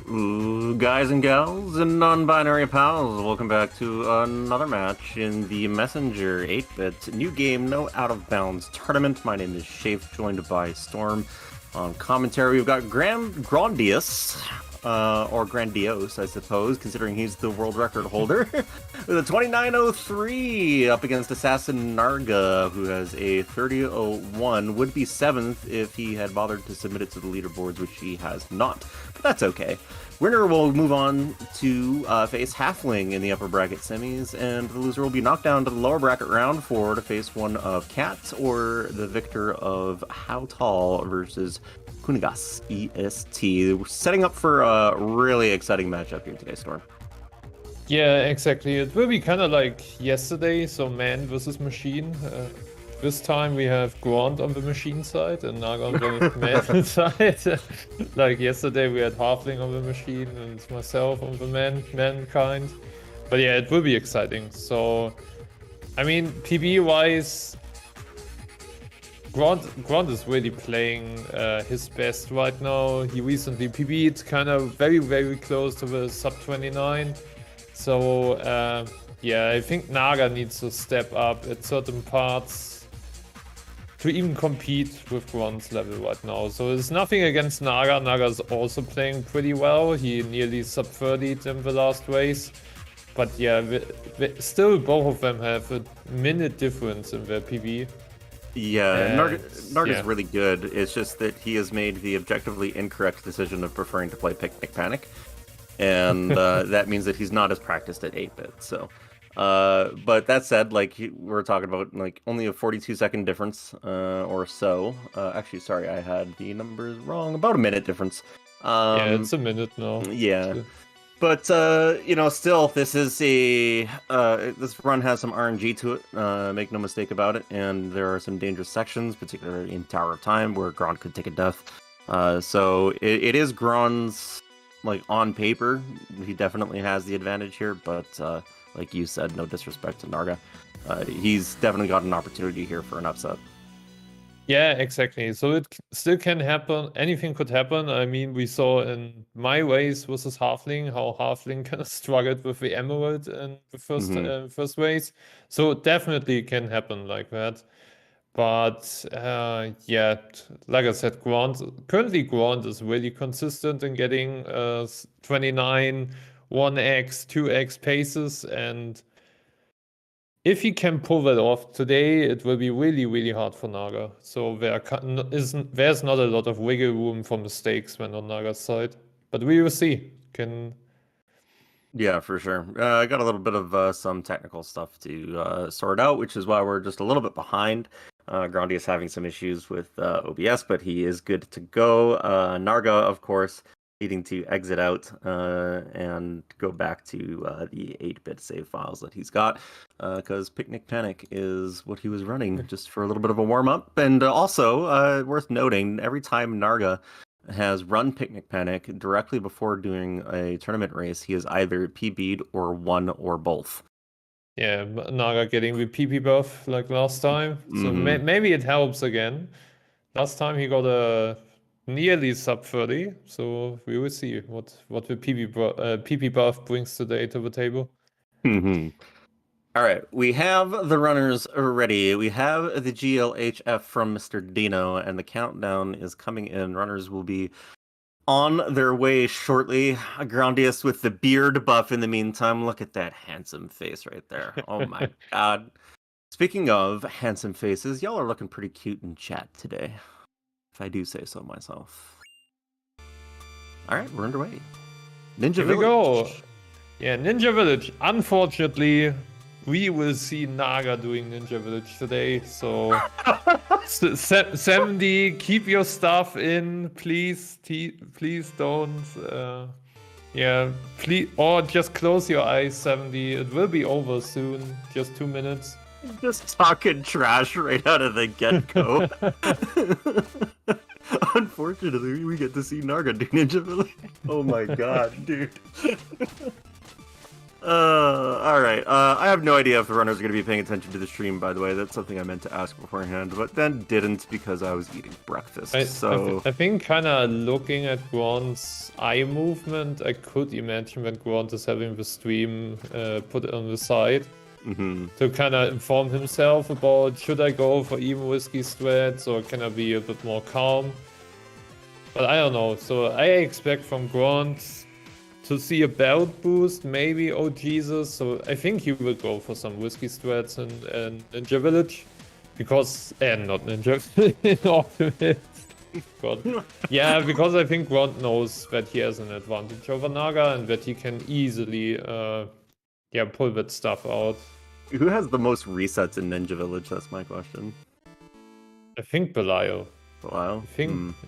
Ooh, guys and gals and non-binary pals, welcome back to another match in the Messenger 8-bit new game, no out-of-bounds tournament. My name is Shafe, joined by Storm. On commentary, we've got Grondious, or Grandiose, I suppose, considering he's the world record holder, with a 29:03 up against AssasinNarga, who has a 30:01. Would be 7th if he had bothered to submit it to the leaderboards, which he has not, but that's okay. Winner will move on to face Halfling in the upper bracket semis, and the loser will be knocked down to the lower bracket round 4 to face one of Cat or the victor of How Tall versus Kunigas EST. We're setting up for a really exciting matchup here today, Storm. Yeah, exactly. It will be kind of like yesterday, so man versus machine. This time we have Grond on the machine side and Naga on the man side. Like yesterday we had Halfling on the machine and myself on the mankind. But yeah, it will be exciting. So, I mean, PB-wise, Grond is really playing his best right now. He recently PB'd kind of very, very close to the sub 29. So, yeah, I think Naga needs to step up at certain parts to even compete with Grond's level right now. So there's nothing against Naga. Naga's also playing pretty well. He nearly sub 30'd in the last race. But yeah, still both of them have a minute difference in their PB. Yeah, Narga's really good. It's just that he has made the objectively incorrect decision of preferring to play Picnic Panic. And that means that he's not as practiced at 8-bit, so... but that said, like, we're talking about, like, only a 42-second difference, or so. Actually, sorry, I had the numbers wrong. About a minute difference. Yeah, it's a minute now. Yeah. But, you know, still, this is a... this run has some RNG to it, make no mistake about it, and there are some dangerous sections, particularly in Tower of Time, where Grond could take a death. So it is Grond's, like, on paper, he definitely has the advantage here, but... like you said, no disrespect to Narga. He's definitely got an opportunity here for an upset. Yeah, exactly. So it still can happen. Anything could happen. I mean, we saw in my race versus Halfling how Halfling kind of struggled with the Emerald in the first race. So it definitely can happen like that. But yeah, like I said, currently Grond is really consistent in getting 29 1x, 2x paces, and if he can pull that off today, it will be really, really hard for Naga. So there's not a lot of wiggle room for mistakes when on Naga's side, but we will see. Yeah, for sure. I got a little bit of some technical stuff to sort out, which is why we're just a little bit behind. Grondious having some issues with OBS, but he is good to go. Narga, of course, needing to exit out and go back to the 8-bit save files that he's got, because Picnic Panic is what he was running just for a little bit of a warm-up. And also, worth noting, every time Narga has run Picnic Panic directly before doing a tournament race, he has either PB'd or won or both. Yeah, Naga getting the PP buff like last time, so maybe it helps again. Last time he got a nearly sub 30, so we will see what the PP buff brings today to the table. All right, we have the runners ready. We have the GLHF from Mr. Dino, and the countdown is coming in. Runners will be on their way shortly. Grondious with the beard buff in the meantime. Look at that handsome face right there. Oh my god. Speaking of handsome faces, y'all are looking pretty cute in chat today, if I do say so myself. All right, we're underway. Ninja Village. Here we go. Yeah, Ninja Village. Unfortunately, we will see Naga doing Ninja Village today. So, 70, keep your stuff in, please. Please don't. Yeah, please, or just close your eyes, 70. It will be over soon. Just 2 minutes. Just talking trash right out of the get-go. Unfortunately, we get to see Narga do Ninja Village. Oh my god, dude. All right. I have no idea if the runners are going to be paying attention to the stream, by the way. That's something I meant to ask beforehand, but then didn't because I was eating breakfast. I think kind of looking at Grant's eye movement, I could imagine that Grant is having the stream put on the side to kind of inform himself about, should I go for even risky strats or can I be a bit more calm? But I don't know. So I expect from Grant to see a belt boost, maybe, oh Jesus. So I think he will go for some risky strats in Ninja Village. Because, not Ninja, in Ultimate. God. Yeah, because I think Grant knows that he has an advantage over Naga and that he can easily pull that stuff out. Who has the most resets in Ninja Village? That's my question. I think Belial. Belial?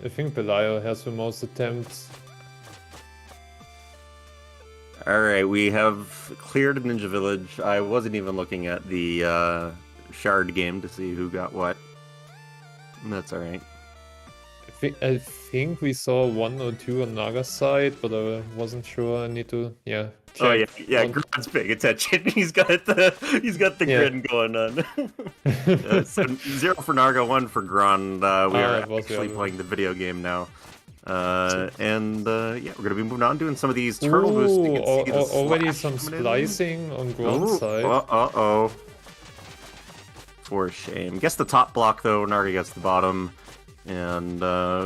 I think Belial has the most attempts. Alright, we have cleared Ninja Village. I wasn't even looking at the shard game to see who got what. That's alright. I think we saw 1 or 2 on Naga's side, but I wasn't sure. I need to check. Oh yeah. Grant's paying attention. He's got the grin going on. So 0 for Narga, 1 for Grant. We are actually playing the video game now. We're gonna be moving on doing some of these turtle boosts. Already some splicing on Grant's side. Uh-oh. For shame. Guess the top block though, Narga gets the bottom. And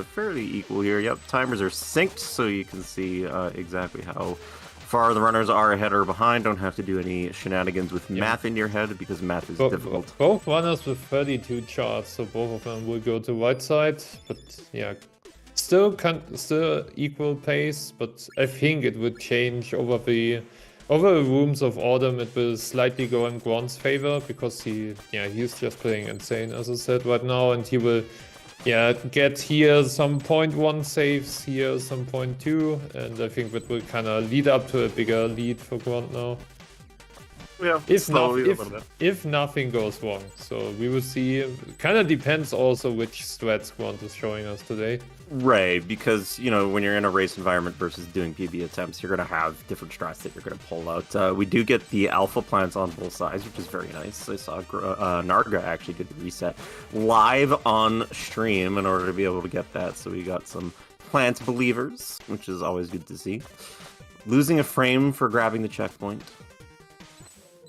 fairly equal here. Yep, timers are synced, so you can see exactly how far the runners are ahead or behind. Don't have to do any shenanigans with math in your head because math is difficult. Both runners with 32 charts, so both of them will go to right side. But yeah, still equal pace. But I think it would change over the rooms of autumn. It will slightly go in Grant's favor because he's just playing insane, as I said right now, and he will. Yeah, get here some 0.1 saves, here some 0.2, and I think that will kind of lead up to a bigger lead for Grant now. Yeah, if nothing goes wrong. So we will see. Kind of depends also which strats Grant is showing us today. Right, because, when you're in a race environment versus doing PB attempts, you're going to have different strats that you're going to pull out. We do get the alpha plants on both sides, which is very nice. I saw Narga actually did the reset live on stream in order to be able to get that. So we got some plant believers, which is always good to see. Losing a frame for grabbing the checkpoint.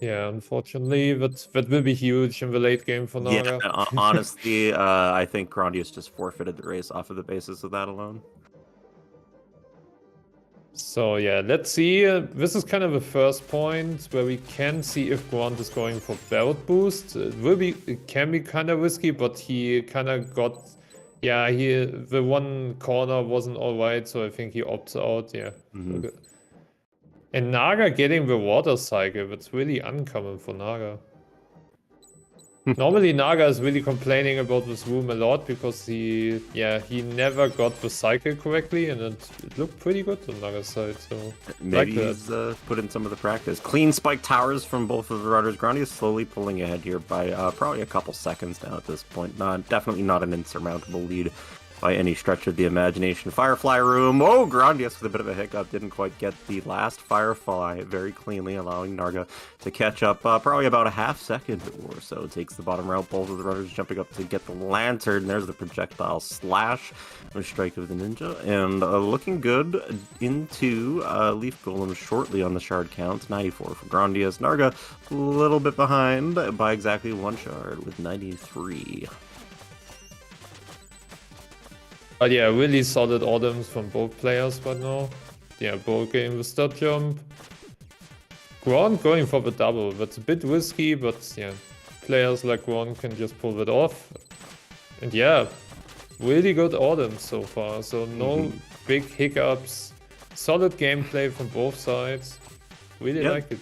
Yeah, unfortunately, that will be huge in the late game for Naga. Yeah, honestly, I think Grondious just forfeited the race off of the basis of that alone. So yeah, let's see. This is kind of the first point where we can see if Grant is going for belt boost. It can be kind of risky, but he kind of got... Yeah, the one corner wasn't alright, so I think he opts out, yeah. Okay. And Naga getting the water cycle, that's really uncommon for Naga. Normally Naga is really complaining about this room a lot because he never got the cycle correctly, and it looked pretty good on Naga's side. So maybe he's put in some of the practice. Clean spike towers from both of the runners. Grondious slowly pulling ahead here by probably a couple seconds now at this point. Definitely not an insurmountable lead by any stretch of the imagination. Firefly room. Oh, Grondious with a bit of a hiccup. Didn't quite get the last Firefly very cleanly, allowing Narga to catch up probably about a half second or so. Takes the bottom route. Both of the runners jumping up to get the lantern. There's the projectile slash. No strike of the ninja. And looking good into Leaf Golem shortly on the shard count. 94 for Grondious. Narga a little bit behind by exactly 1 shard with 93. But yeah, really solid autumns from both players right now. Yeah, both getting the stud jump. Grant going for the double. That's a bit risky, but yeah, players like Grant can just pull it off. And yeah, really good autumns so far. So no big hiccups. Solid gameplay from both sides. Really like it.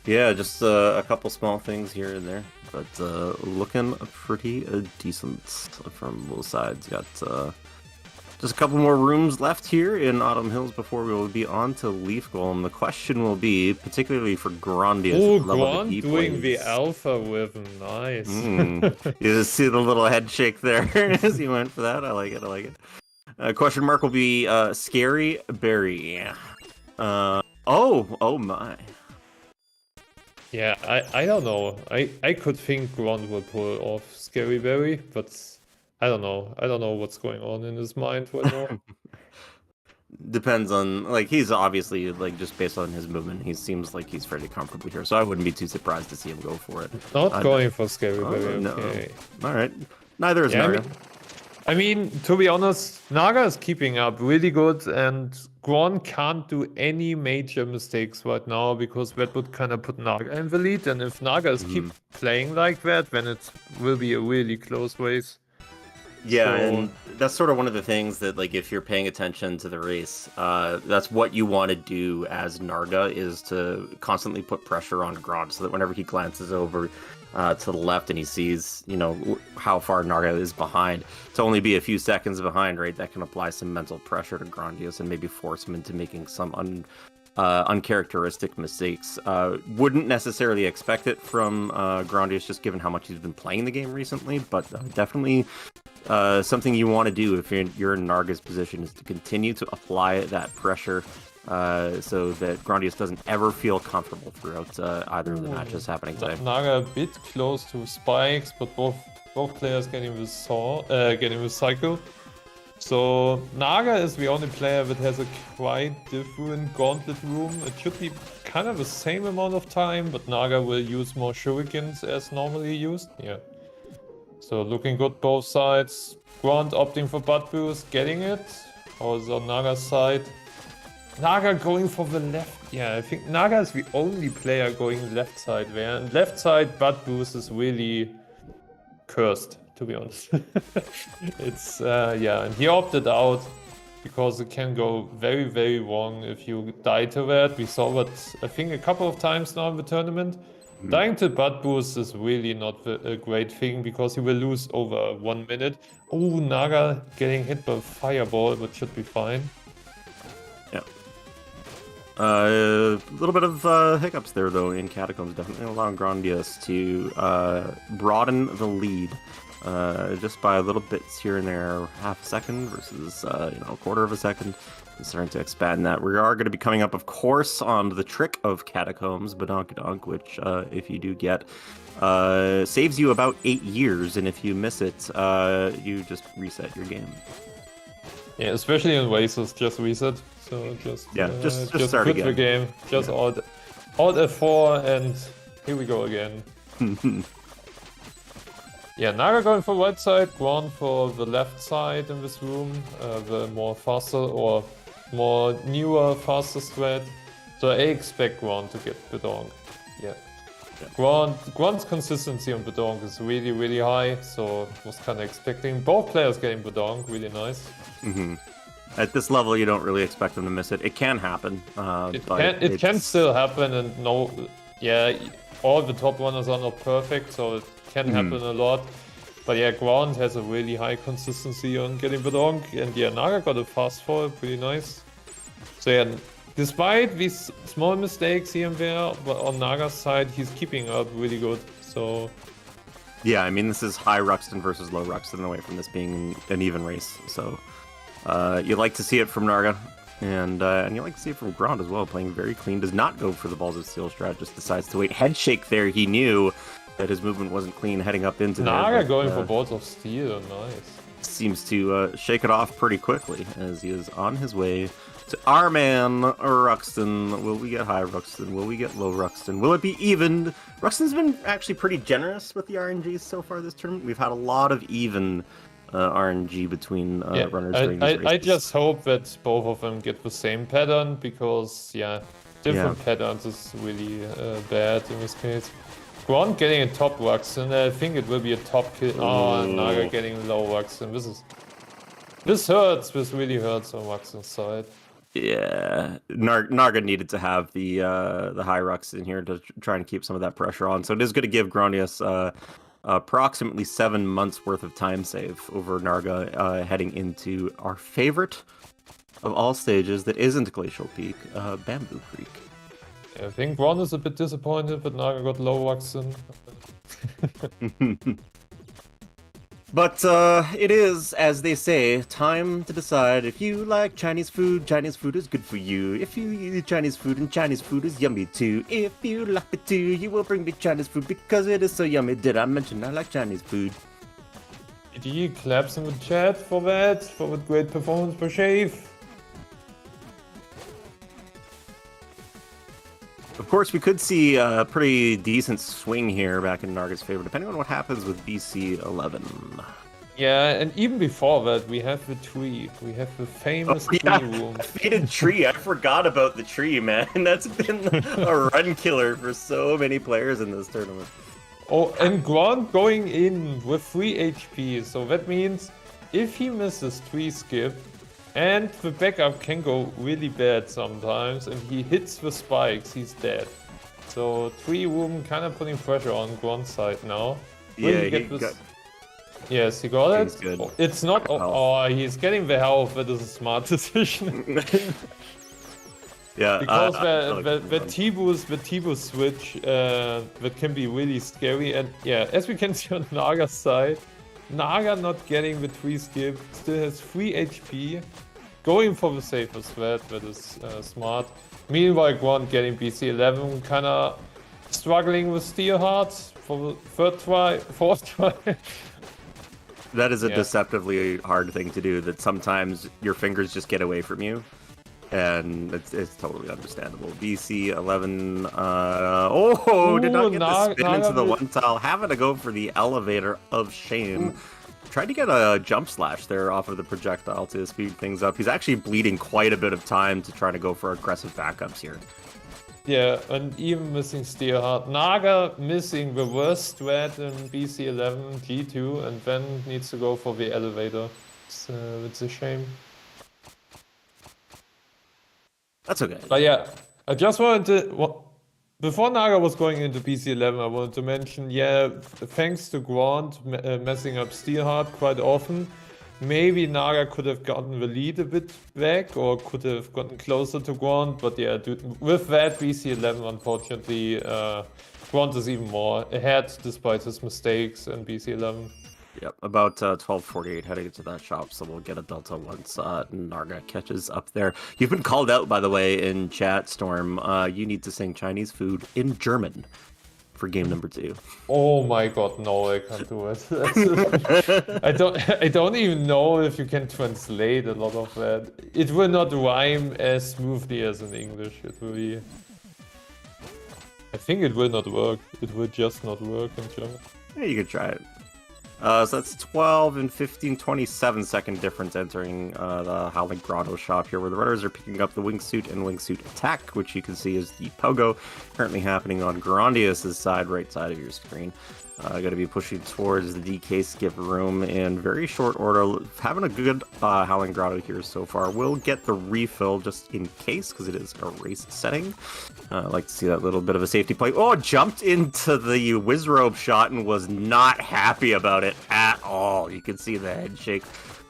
Yeah, just a couple small things here and there. But looking pretty decent from both sides. Got... just a couple more rooms left here in Autumn Hills before we will be on to Leaf Golem. The question will be, particularly for Grondious. Oh, Grant doing the alpha with him. Nice. You just see the little head shake there as he went for that. I like it. Question mark will be Scary Berry. Oh my. Yeah, I don't know. I could think Grond will pull off Scary Berry, but I don't know. I don't know what's going on in his mind right now. Depends on, like, he's obviously, like, just based on his movement, he seems like he's fairly comfortable here, so I wouldn't be too surprised to see him go for it. Not going for Scary Oh, Berry, no. okay. All right. Neither is Yeah, Narga. I mean, to be honest, Naga is keeping up really good, and Gron can't do any major mistakes right now because that would kind of put Naga in the lead. And if Naga is keep playing like that, then it will be a really close race. Yeah, So- and that's sort of one of the things that, like, if you're paying attention to the race, that's what you want to do as Narga, is to constantly put pressure on Grond so that whenever he glances over to the left and he sees, you know, how far Narga is behind, to only be a few seconds behind, right, that can apply some mental pressure to Grondious and maybe force him into making some uncharacteristic mistakes. Wouldn't necessarily expect it from Grondious, just given how much he's been playing the game recently, but definitely something you want to do if you're in Narga's position is to continue to apply that pressure so that Grondious doesn't ever feel comfortable throughout either of the matches happening today. Naga a bit close to spikes, but both players getting with cycle. So Naga is the only player that has a quite different gauntlet room. It should be kind of the same amount of time, but Naga will use more shurikens as normally used. Yeah. So looking good both sides. Grond opting for butt boost, getting it. Also on Naga's side. Naga going for the left. Yeah, I think Naga is the only player going left side there. And left side butt boost is really cursed, to be honest. It's, yeah, and he opted out because it can go very, very wrong if you die to that. We saw that, I think, a couple of times now in the tournament. Dying to butt boost is really not a great thing because he will lose over 1 minute. Oh, Naga getting hit by a fireball, but should be fine. Yeah. A little bit of hiccups there, though, in Catacombs, definitely allowing Grondious to broaden the lead just by little bits here and there, half a second versus, you know, a quarter of a second. He's starting to expand that. We are going to be coming up, of course, on the trick of Catacombs, Badonkadonk, which, if you do get, saves you about 8 years, and if you miss it, you just reset your game. Yeah, especially in races, just reset. So just start quit again. the game. Just alt F4 and here we go again. Yeah, Naga going for right side, Grond for the left side in this room, the more faster or more newer, faster strat. So I expect Grond to get Bedonk. Yeah. Grond's consistency on Bedonk is really, really high, so was kind of expecting both players getting Bedonk, really nice. At this level, you don't really expect them to miss it. It can happen. It can still happen, and no, yeah, all the top runners are not perfect, so it can happen a lot. But yeah, Grond has a really high consistency on getting Bedonk, and yeah, Naga got a fast fall, pretty nice. So yeah, despite these small mistakes here and there, but on Naga's side, he's keeping up really good. So yeah, I mean, this is high Ruxton versus low Ruxton away from this being an even race. So you like to see it from Narga, and you like to see it from Grond as well, playing very clean. Does not go for the Balls of Steel strat, just decides to wait. Head shake there. He knew that his movement wasn't clean heading up into Naga going for Balls of Steel, nice. Seems to shake it off pretty quickly as he is on his way to our man Ruxton. Will we get high Ruxton? Will we get low Ruxton? Will it be even? Ruxton's been actually pretty generous with the RNGs so far this tournament. We've had a lot of even RNG between runners during these races. I just hope that both of them get the same pattern because, yeah, different patterns is really bad in this case. Grond getting a top Ruxton, I think it will be a top kill. Oh, Naga getting low Ruxton. This hurts. This really hurts on Ruxton's side. Yeah, Narga needed to have the high Ruxton here to try and keep some of that pressure on. So it is going to give Grondious approximately 7 months worth of time save over Narga heading into our favorite of all stages that isn't Glacial Peak, Bamboo Creek. I think Ron is a bit disappointed, but Naga got low Ruxton. But it is, as they say, time to decide if you like Chinese food is good for you. If you eat Chinese food, and Chinese food is yummy too. If you like it too, you will bring me Chinese food because it is so yummy. Did I mention I like Chinese food? GG claps in the chat for that great performance by Shave. Of course, we could see a pretty decent swing here back in Narga's favor, depending on what happens with BC 11. Yeah, and even before that, we have the tree. We have the famous tree room. Faded tree. I forgot about the tree, man. That's been a run killer for so many players in this tournament. Oh, and Grant going in with 3 HP, so that means if he misses tree skip, and the backup can go really bad sometimes, and he hits the spikes, he's dead. So tree room kind of putting pressure on Grant's side now. Yeah, he got... Yes, he got it. Good. Oh, it's not. Oh, he's getting the health. That is a smart decision. Yeah, because the T-boost switch that can be really scary. And yeah, as we can see on Naga's side, Naga not getting the tree skip, still has 3 HP, going for the safest threat. That is smart. Meanwhile, Grant getting BC 11, kind of struggling with Steel Hearts for the 4th try. That is a deceptively hard thing to do, that sometimes your fingers just get away from you. And it's totally understandable. BC 11, did not get the spin into the one tile. Having to go for the elevator of shame. Tried to get a jump slash there off of the projectile to speed things up. He's actually bleeding quite a bit of time to try to go for aggressive backups here. Yeah, and even missing Steelheart. Naga missing the worst strat in BC 11, G2, and then needs to go for the elevator. It's a shame. That's okay. But yeah, I just wanted to... Before Naga was going into BC 11, I wanted to mention, yeah, thanks to Grant messing up Steelheart quite often, maybe Naga could have gotten the lead a bit back, or could have gotten closer to Grant, but yeah, with that BC 11, unfortunately, Grant is even more ahead despite his mistakes in BC 11. Yep, about 12:48 heading into that shop, so we'll get a delta once Narga catches up there. You've been called out, by the way, in chat, Storm. You need to sing Chinese food in German for game number 2. Oh my god, no, I can't do it. I don't even know if you can translate a lot of that. It will not rhyme as smoothly as in English. It will be... I think it will not work. It will just not work in German. Yeah, you could try it. So that's 12 and 15, 27-second difference entering the Howling Grotto shop here, where the runners are picking up the wingsuit and wingsuit attack, which you can see is the pogo currently happening on Grondious' side, right side of your screen. Going to be pushing towards the DK skip room in very short order. Having a good Howling Grotto here so far. We'll get the refill just in case, because it is a race setting. I like to see that little bit of a safety play. Oh, jumped into the Wizrobe shot and was not happy about it at all. You can see the head shake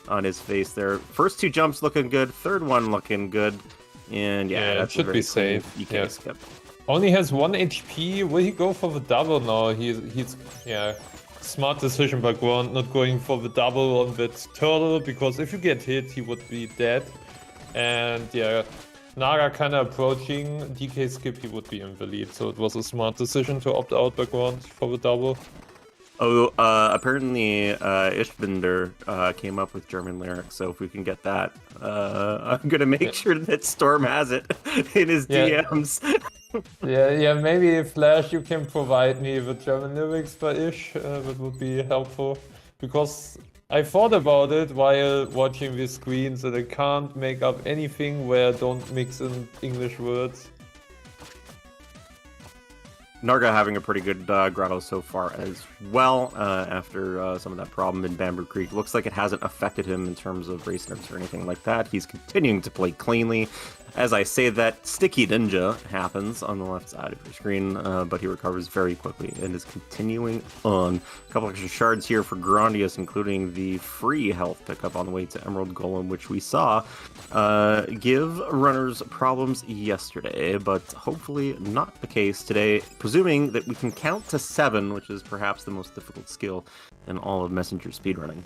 on his face there. First 2 jumps looking good. Third one looking good. And yeah, that should be safe. DK skip. Only has 1 HP. Will he go for the double now? He's yeah, smart decision by Grant not going for the double on that turtle, because if you get hit, he would be dead. And yeah, Naga kind of approaching DK skip, he would be in the lead. So it was a smart decision to opt out by Grant for the double. Oh, apparently Ishbinder came up with German lyrics, so if we can get that, I'm gonna make sure that Storm has it in his DMs. yeah, maybe Flash, you can provide me with German lyrics by Ish, that would be helpful, because I thought about it while watching these screens, and I can't make up anything where I don't mix in English words. Narga having a pretty good grotto so far as well, after some of that problem in Bamboo Creek. Looks like it hasn't affected him in terms of race nerves or anything like that. He's continuing to play cleanly. As I say that, Sticky Ninja happens on the left side of your screen, but he recovers very quickly and is continuing on. A couple extra shards here for Grondious, including the free health pickup on the way to Emerald Golem, which we saw give runners problems yesterday, but hopefully not the case today. presuming that we can count to 7, which is perhaps the most difficult skill in all of Messenger speedrunning.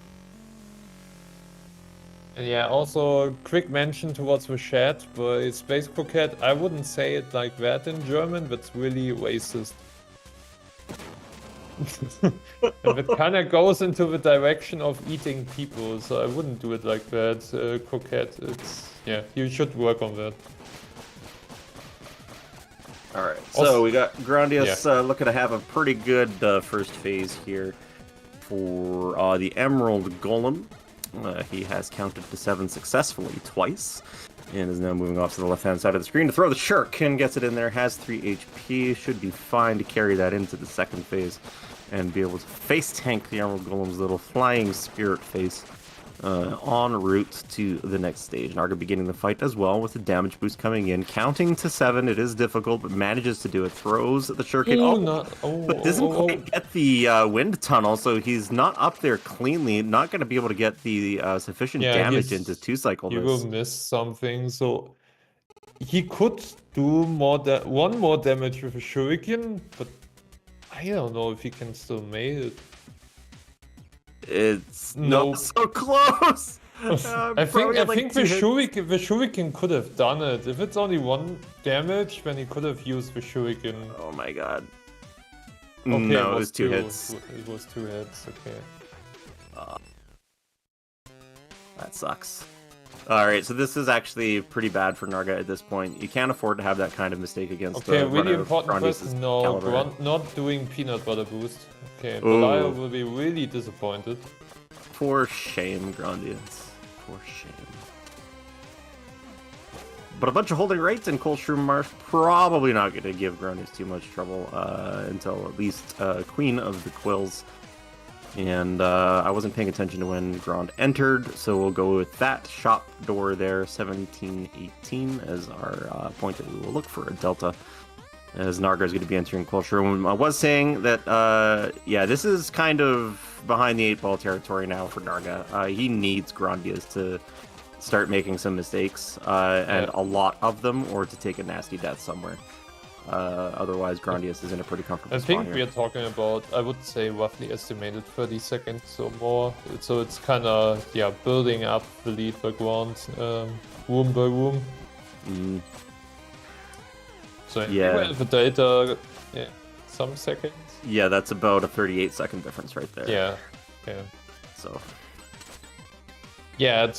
And yeah, also quick mention towards the chat, but Space Croquette, I wouldn't say it like that in German, but it's really racist. And it kind of goes into the direction of eating people, so I wouldn't do it like that, Croquette. It's, yeah, you should work on that. Alright, so we got Grondious looking to have a pretty good first phase here for the Emerald Golem. He has counted to 7 successfully twice, and is now moving off to the left-hand side of the screen to throw the Shuriken, gets it in there, has 3 HP, should be fine to carry that into the second phase, and be able to face tank the Emerald Golem's little flying spirit face en route to the next stage. Narga beginning the fight as well with the damage boost coming in, counting to 7. It is difficult, but manages to do it. Throws the Shuriken, but doesn't quite get the wind tunnel, so he's not up there cleanly. Not going to be able to get the sufficient damage into 2-cycle. He will miss something, so he could do one more damage with a Shuriken, but I don't know if he can still make it. It's not so close. I think the Shuriken could have done it. If it's only 1 damage, then he could have used the Shuriken. Oh my god. Okay, no, it was 2 hits. It was 2 hits, okay. That sucks. Alright, so this is actually pretty bad for Narga at this point. You can't afford to have that kind of mistake against the really important person. No, not doing peanut butter boost. Okay, Belial will be really disappointed. For shame, Grondious. For shame. But a bunch of holding rates and Cold Shroom Marsh probably not going to give Grondious too much trouble until at least Queen of the Quills. And I wasn't paying attention to when Grand entered, so we'll go with that shop door there, 1718, as our point that we will look for a delta, as Narga is going to be entering Culture. I was saying that, yeah, this is kind of behind the 8-ball territory now for Narga. He needs Grondious to start making some mistakes, and a lot of them, or to take a nasty death somewhere. Otherwise, Grondious is in a pretty comfortable spot. I think we are talking about, I would say, roughly estimated 30 seconds or more. So it's kind of, yeah, building up the lead by Grand, room by room. Mm. So yeah, the data, yeah, some seconds. Yeah, that's about a 38-second difference right there. Yeah, yeah. So. Yeah,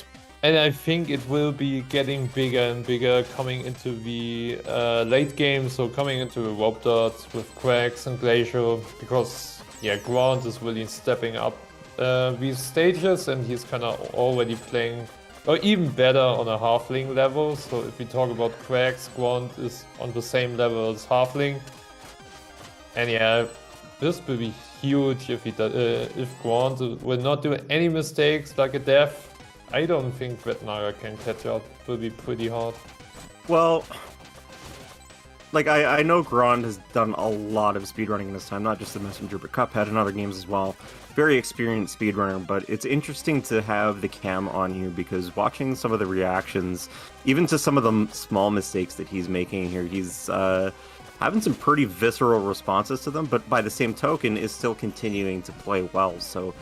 and I think it will be getting bigger and bigger coming into the late game, so coming into the rope dots with Cracks and Glacier, because, yeah, Grand is really stepping up these stages, and he's kind of already playing, or even better on a Halfling level. So if we talk about Cracks, Grand is on the same level as Halfling. And yeah, this will be huge if Grand will not do any mistakes like a death. I don't think that Narga can catch up. It will be pretty hard. Well, like, I know Grand has done a lot of speedrunning in this time, not just the Messenger, but Cuphead and other games as well. Very experienced speedrunner, but it's interesting to have the cam on here, because watching some of the reactions, even to some of the small mistakes that he's making here, he's having some pretty visceral responses to them, but by the same token is still continuing to play well. So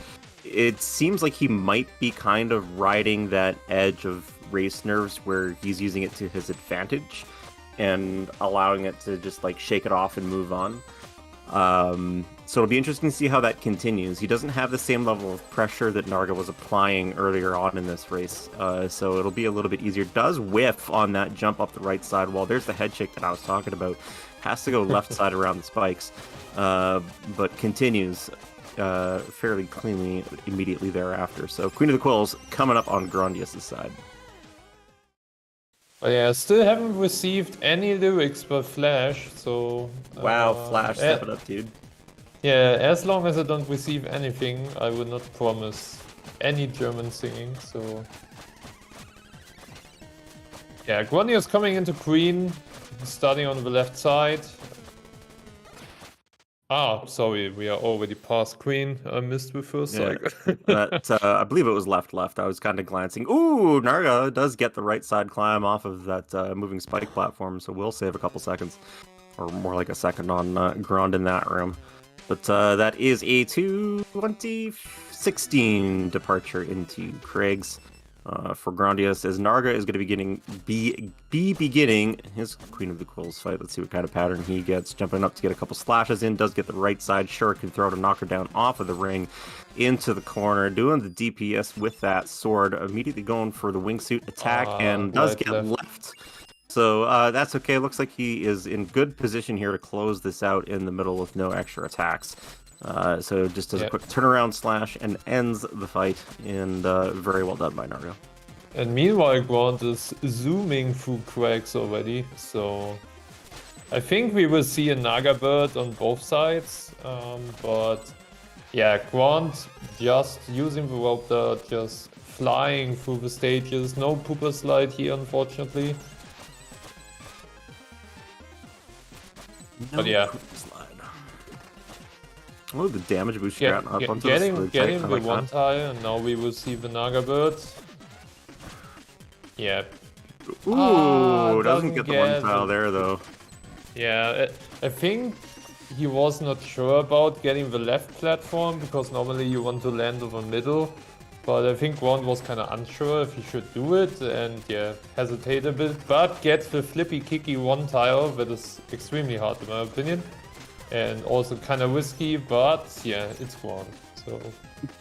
it seems like he might be kind of riding that edge of race nerves where he's using it to his advantage and allowing it to just like shake it off and move on. So it'll be interesting to see how that continues. He doesn't have the same level of pressure that Narga was applying earlier on in this race, so it'll be a little bit easier. Does whiff on that jump up the right side wall. There's the head shake that I was talking about. Has to go left side around the spikes, but continues fairly cleanly immediately thereafter. So Queen of the Quills coming up on Grondious' side. Oh yeah, still haven't received any lyrics by Flash, so... Wow, Flash, step it up, dude. Yeah, as long as I don't receive anything, I will not promise any German singing, so... Yeah, Grondious coming into green, starting on the left side. Ah, sorry, we are already past green. I missed the first cycle. That, I believe it was left. I was kind of glancing. Ooh, Narga does get the right side climb off of that moving spike platform, so we'll save a couple seconds. or more like a second on Grond in that room. But that is a 2016 departure into Craig's for Grondious, as Narga is going to be beginning his Queen of the Quills fight. Let's see what kind of pattern he gets. Jumping up to get a couple slashes in, does get the right side shuriken throw to knock her down off of the ring into the corner, doing the DPS with that sword, immediately going for the wingsuit attack, and does get left. So that's okay. Looks like he is in good position here to close this out in the middle with no extra attacks. So just does a quick turnaround slash and ends the fight, and very well done by Narga. And meanwhile, Grond is zooming through cracks already, so I think we will see a Naga bird on both sides, but yeah, Grond just using the rope dart, just flying through the stages. No pooper slide here, unfortunately. No, but yeah. Oh, the damage boost getting the one tile, and now we will see the Naga bird. Yeah. Ooh, doesn't get the one tile there though. Yeah, I think he was not sure about getting the left platform, because normally you want to land over middle. But I think Grond was kind of unsure if he should do it, and yeah, hesitate a bit, but gets the flippy kicky one tile that is extremely hard in my opinion. And also kind of risky, but yeah, it's Grond. So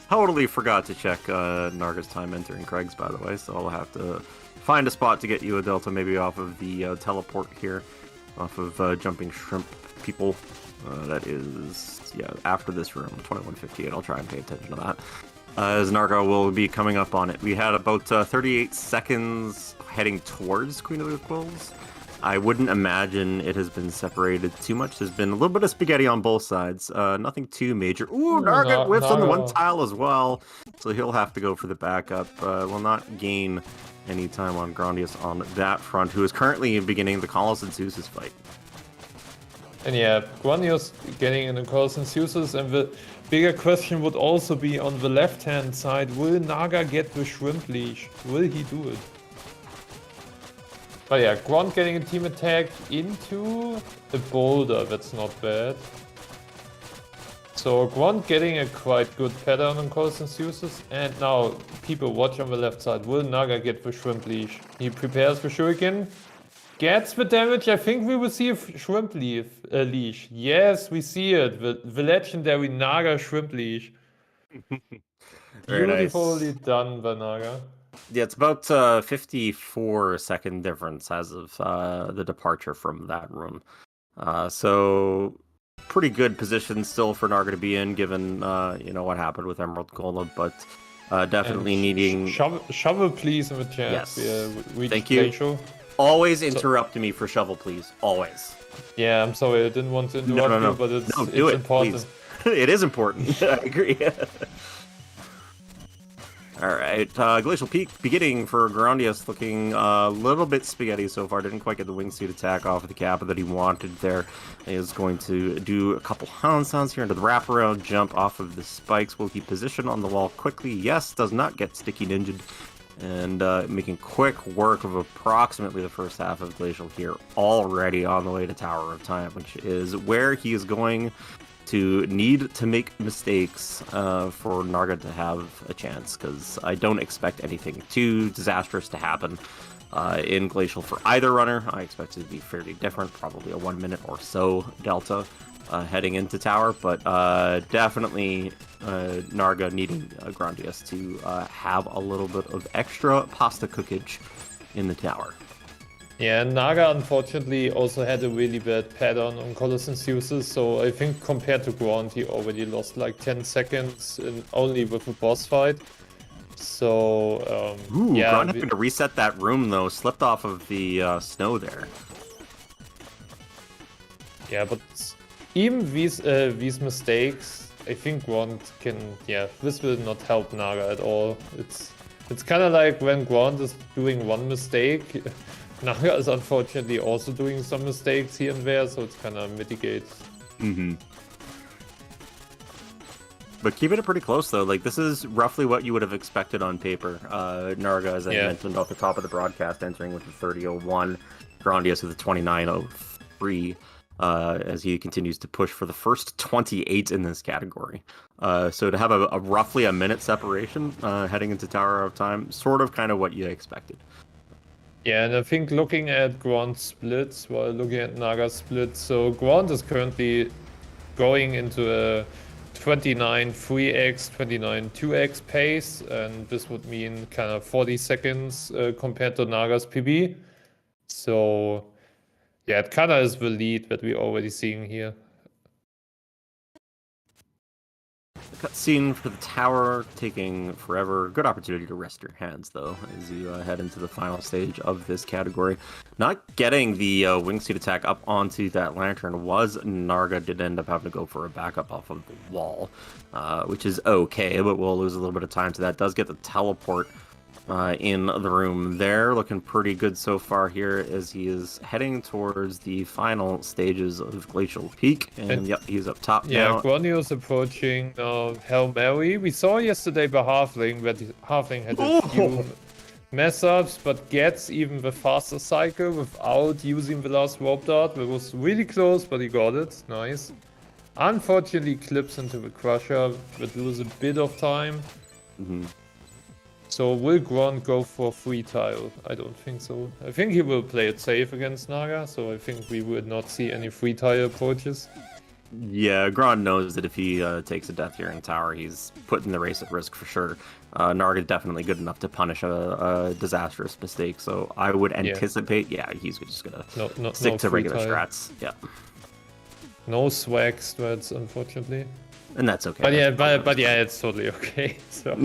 totally forgot to check Narga's time entering Craig's, by the way, so I'll have to find a spot to get you a delta, maybe off of the teleport here, off of Jumping Shrimp people. That is, yeah, after this room, 2158. I'll try and pay attention to that, as Narga will be coming up on it. We had about 38 seconds heading towards Queen of the Quills. I wouldn't imagine it has been separated too much. There's been a little bit of spaghetti on both sides. Nothing too major. Ooh, Narga whiffs on the one tile as well. So he'll have to go for the backup. Will not gain any time on Grondious on that front, who is currently beginning the Colossus and Zeus's fight. And yeah, Grondious getting in the Colossus and Zeus's, and the bigger question would also be on the left-hand side, will Naga get the shrimp leash? Will he do it? But yeah, Grond getting a team attack into the boulder, that's not bad. So Grond getting a quite good pattern on Colossus and Zeus's, and now people watch on the left side. Will Naga get the shrimp leash? He prepares the shuriken, gets the damage. I think we will see a shrimp leash. Yes, we see it. The legendary Naga shrimp leash. Beautifully done by Naga. Yeah, it's about 54-second difference as of the departure from that room. So pretty good position still for Narga to be in, given you know what happened with Emerald Golem, but definitely needing shovel please in the chat. Yes, thank you. Always interrupt me for shovel, please. Always. Yeah, I'm sorry, I didn't want to interrupt you, but it's important. It is important. I agree. Alright, Glacial Peak beginning for Grondious, looking a little bit spaghetti so far. Didn't quite get the wingsuit attack off of the Kappa that he wanted there. He is going to do a couple hound sounds here into the wraparound jump off of the spikes. Will he position on the wall quickly? Yes, does not get sticky ninja'd. And making quick work of approximately the first half of Glacial here, already on the way to Tower of Time, which is where he is going to need to make mistakes for Narga to have a chance, because I don't expect anything too disastrous to happen in Glacial for either runner. I expect it to be fairly different, probably a 1 minute or so delta heading into Tower, but definitely Narga needing Grondious to have a little bit of extra pasta cookage in the Tower. Yeah, Naga unfortunately also had a really bad pattern on Colossus and Zeus's, so I think compared to Grond he already lost like 10 seconds only with a boss fight. So, yeah. Grond having to reset that room though, slipped off of the snow there. Yeah, but even these mistakes, I think Grond can, yeah, this will not help Naga at all. It's kind of like when Grond is doing one mistake, Naga is unfortunately also doing some mistakes here and there, so it's kind of mitigates. But keeping it pretty close though, like this is roughly what you would have expected on paper. Narga, as I mentioned off the top of the broadcast, entering with the 30:01, Grondious with the 29:03. as he continues to push for the first 28 in this category. So to have a roughly a minute separation heading into Tower of Time, sort of kind of what you expected. Yeah, and I think looking at Grond's splits while looking at Naga's splits, so Grond is currently going into a 29 3x, 29 2x pace, and this would mean kind of 40 seconds compared to Naga's PB. So yeah, it kind of is the lead that we're already seeing here. Cutscene for the tower taking forever. Good opportunity to rest your hands, though, as you head into the final stage of this category. Not getting the wingsuit attack up onto that lantern was Narga. Did end up having to go for a backup off of the wall, which is okay, but we'll lose a little bit of time to that. Does get the teleport in the room there. Looking pretty good so far here as he is heading towards the final stages of Glacial Peak. And yep, he's up top now. Yeah, Grondious approaching Hail Mary. We saw yesterday by Halfling that Halfling had a few mess-ups, but gets even the faster cycle without using the last warp dart. That was really close, but he got it. Nice. Unfortunately, clips into the Crusher, but lose a bit of time. So will Grond go for free tile? I don't think so. I think he will play it safe against Naga, so I think we would not see any free tile approaches. Yeah, Grond knows that if he takes a death here in tower, he's putting the race at risk for sure. Narga is definitely good enough to punish a disastrous mistake, so I would anticipate, he's just gonna stick to regular strats. Yeah. No swag strats, unfortunately. And that's okay. But yeah, it's totally okay. So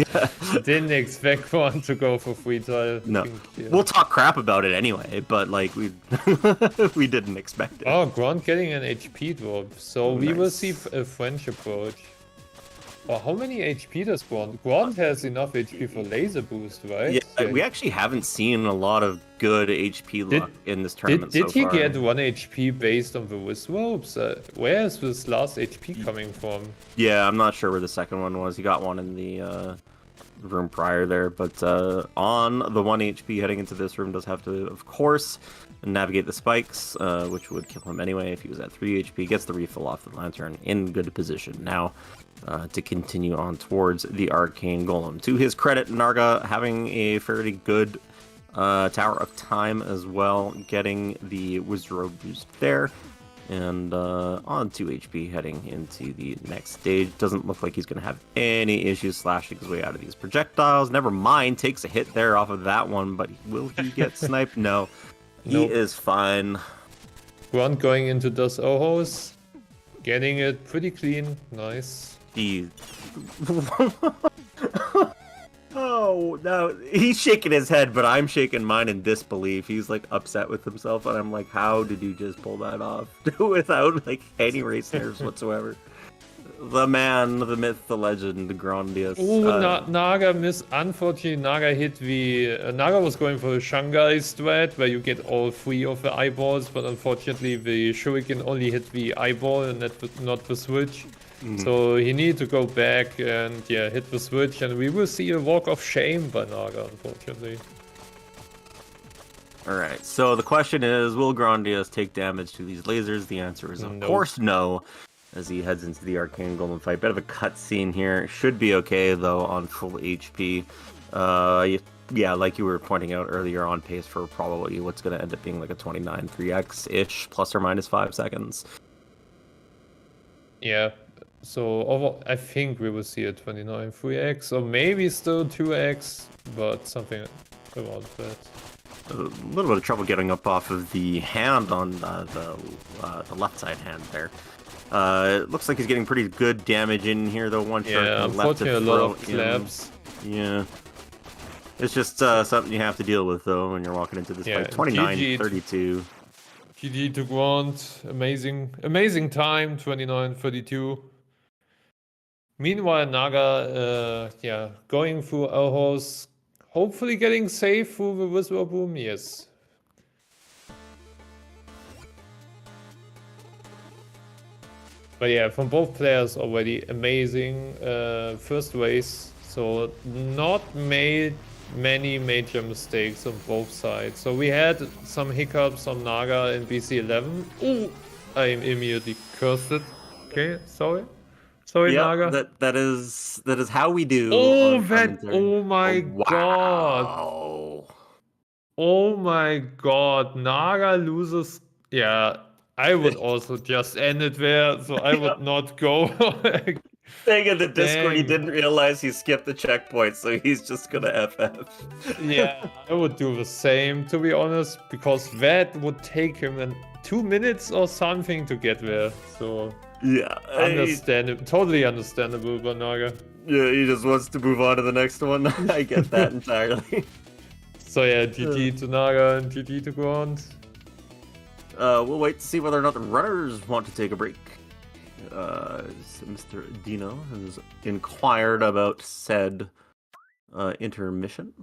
didn't expect one to go for free tile. No, we'll talk crap about it anyway, but like we we didn't expect it. Oh, Grond getting an HP drop, so we will see a French approach. Oh, how many HP does Grond? Grond has enough HP for laser boost, right? Yeah, we actually haven't seen a lot of good HP luck in this tournament so far. Did he get 1 HP based on the Wiswopes? Where is this last HP coming from? Yeah, I'm not sure where the second one was. He got one in the room prior there, but on the 1 HP heading into this room does have to, of course, navigate the spikes, which would kill him anyway if he was at 3 HP. Gets the refill off the lantern in good position now. To continue on towards the Arcane Golem. To his credit, Narga having a fairly good Tower of Time as well, getting the Wizard boost there, and on 2 HP heading into the next stage. Doesn't look like he's going to have any issues slashing his way out of these projectiles. Never mind, takes a hit there off of that one, but will he get sniped? No, he is fine. Grond going into those Ohos, getting it pretty clean, nice. Oh no, he's shaking his head, but I'm shaking mine in disbelief. He's like upset with himself, and I'm like, how did you just pull that off without like any race nerves whatsoever? The man, the myth, the legend, the Grondious. Naga missed. Unfortunately, Naga hit the... Naga was going for the Shanghai strat, where you get all 3 of the eyeballs, but unfortunately the Shuriken only hit the eyeball and not the switch. So he needed to go back and hit the switch, and we will see a walk of shame by Naga, unfortunately. Alright, so the question is, will Grondious take damage to these lasers? The answer is of course no, as he heads into the Arcane Golem fight. Bit of a cutscene here. Should be okay, though, on full HP. Yeah, like you were pointing out earlier, on pace for probably what's going to end up being like a 29 3x-ish, plus or minus 5 seconds. Yeah. So I think we will see a 29 3x, or maybe still 2x, but something around that. A little bit of trouble getting up off of the hand on the left side hand there. It looks like he's getting pretty good damage in here, though. One shot left to throw. A lot of claps. Yeah. It's just something you have to deal with, though, when you're walking into this fight. 29-32. GG to Grond. Amazing time, 29-32. Meanwhile, Naga, going through Elhos, hopefully getting safe through the Whisper Boom, yes. But yeah, from both players already amazing first race, so not made many major mistakes on both sides. So we had some hiccups on Naga in BC11. Ooh, I immediately cursed it. Okay, sorry, Naga. that is how we do Oh, on commentary. oh my god. Wow. Oh my god, Naga loses. Yeah, I would also just end it there, so I would not go. Saying in the Discord he Dang. didn't realize he skipped the checkpoint, so he's just gonna FF. Yeah, I would do the same, to be honest, because that would take him 2 minutes or something to get there. So Yeah, totally understandable, by Naga. yeah, he just wants to move on to the next one. I get that entirely. So yeah, GG to Naga and GG to Grand. We'll wait to see whether or not the runners want to take a break. Mr. Dino has inquired about said intermission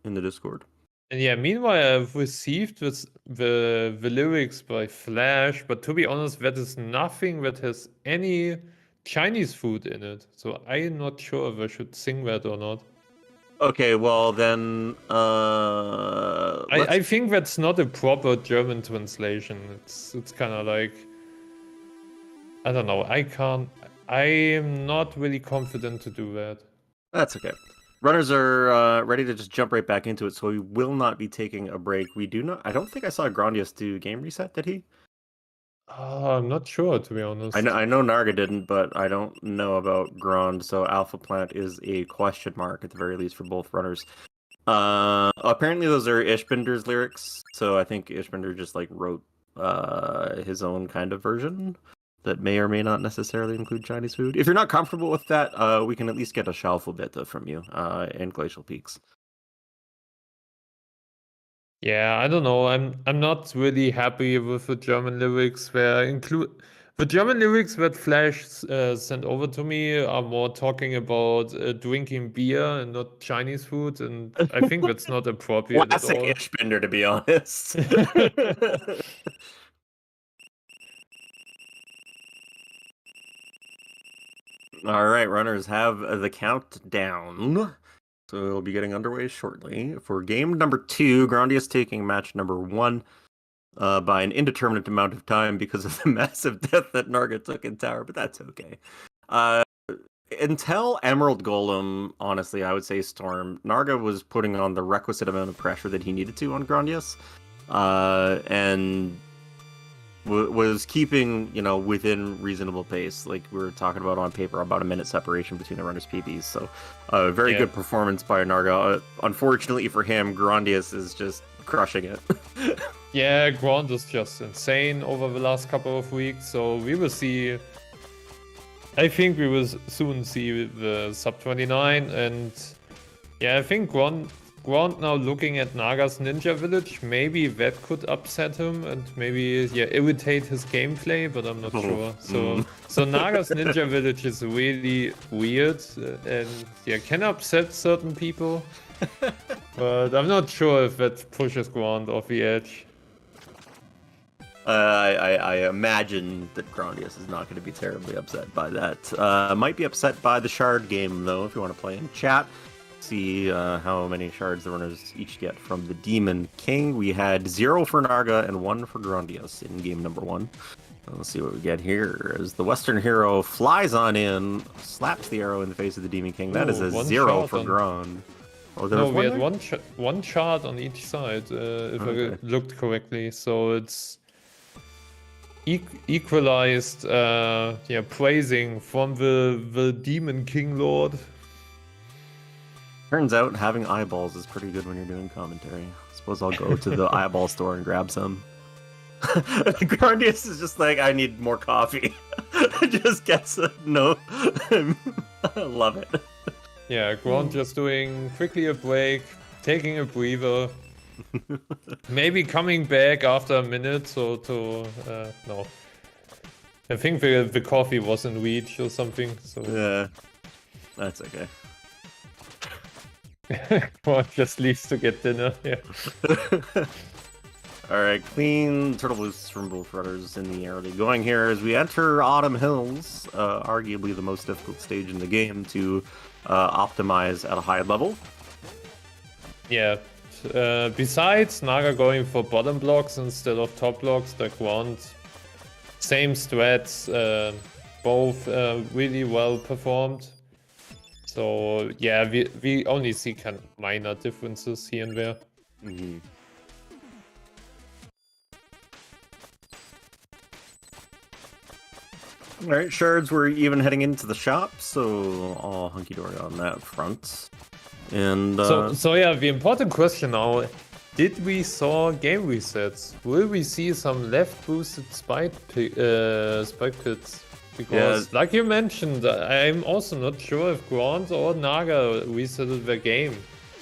in the Discord. And yeah, meanwhile, I've received the lyrics by Flash, but to be honest, that is nothing that has any Chinese food in it. So I'm not sure if I should sing that or not. Okay, well then, I think that's not a proper German translation. It's kind of like, I don't know. I am not really confident to do that. That's okay. Runners are ready to just jump right back into it, so we will not be taking a break. We do not. I don't think I saw Grondious do game reset. Did he? I'm not sure, to be honest. I know Narga didn't, but I don't know about Grond. So Alpha Plant is a question mark at the very least for both runners. Apparently those are Ishbinder's lyrics, so I think Ishbinder just like wrote his own kind of version that may or may not necessarily include Chinese food. If you're not comfortable with that, we can at least get a Shalfobeta from you in Glacial Peaks. Yeah, I don't know. I'm not really happy with the German lyrics the German lyrics that Flash sent over to me are more talking about drinking beer and not Chinese food, and I think that's not appropriate at all. Classic Ishbinder, to be honest. All right, runners have the countdown. So we'll be getting underway shortly. For game number 2, Grondious taking match number 1 by an indeterminate amount of time because of the massive death that Narga took in tower, but that's okay. Until Emerald Golem, honestly, I would say Storm, Narga was putting on the requisite amount of pressure that he needed to on Grondious, and was keeping, within reasonable pace. Like we were talking about on paper, about a minute separation between the runners' PBs. So, very good performance by Narga. Unfortunately for him, Grondious is just crushing it. Yeah, Grand is just insane over the last couple of weeks. So we will see. I think we will soon see the sub 29, and yeah, I think Grand now looking at Naga's Ninja Village, maybe that could upset him and maybe irritate his gameplay, but I'm not sure. So Naga's Ninja Village is really weird and can upset certain people, but I'm not sure if that pushes Grand off the edge. I imagine that Grondious is not going to be terribly upset by that. Might be upset by the shard game though, if you want to play in chat. See how many shards the runners each get from the Demon King. We had 0 for Narga and 1 for Grondious in game number 1. Let's see what we get here. As the Western hero flies on in, slaps the arrow in the face of the Demon King. That is a 0 for Grand. Oh, no, we had one shard on each side, if I looked correctly. So it's equalized, praising from the Demon King Lord. Turns out having eyeballs is pretty good when you're doing commentary. I suppose I'll go to the eyeball store and grab some. Grondious is just like, I need more coffee. Just gets a no. I love it. Yeah, Grand just doing quickly a break, taking a breather, maybe coming back after a minute or to no. I think the coffee was in reach or something. So yeah, that's okay. Grand just leaves to get dinner. Yeah. Alright, clean turtle loose from both runners in the early going here as we enter Autumn Hills, arguably the most difficult stage in the game to optimize at a high level. Yeah, besides Naga going for bottom blocks instead of top blocks, the Grand Same strats, both really well performed. So yeah, we only see kind of minor differences here and there. Mm-hmm. All right, shards were even heading into the shop, so all hunky-dory on that front. And so yeah, the important question now: did we saw game resets? Will we see some left boosted spike pits? Because, like you mentioned, I'm also not sure if Grand or Naga resetted the game.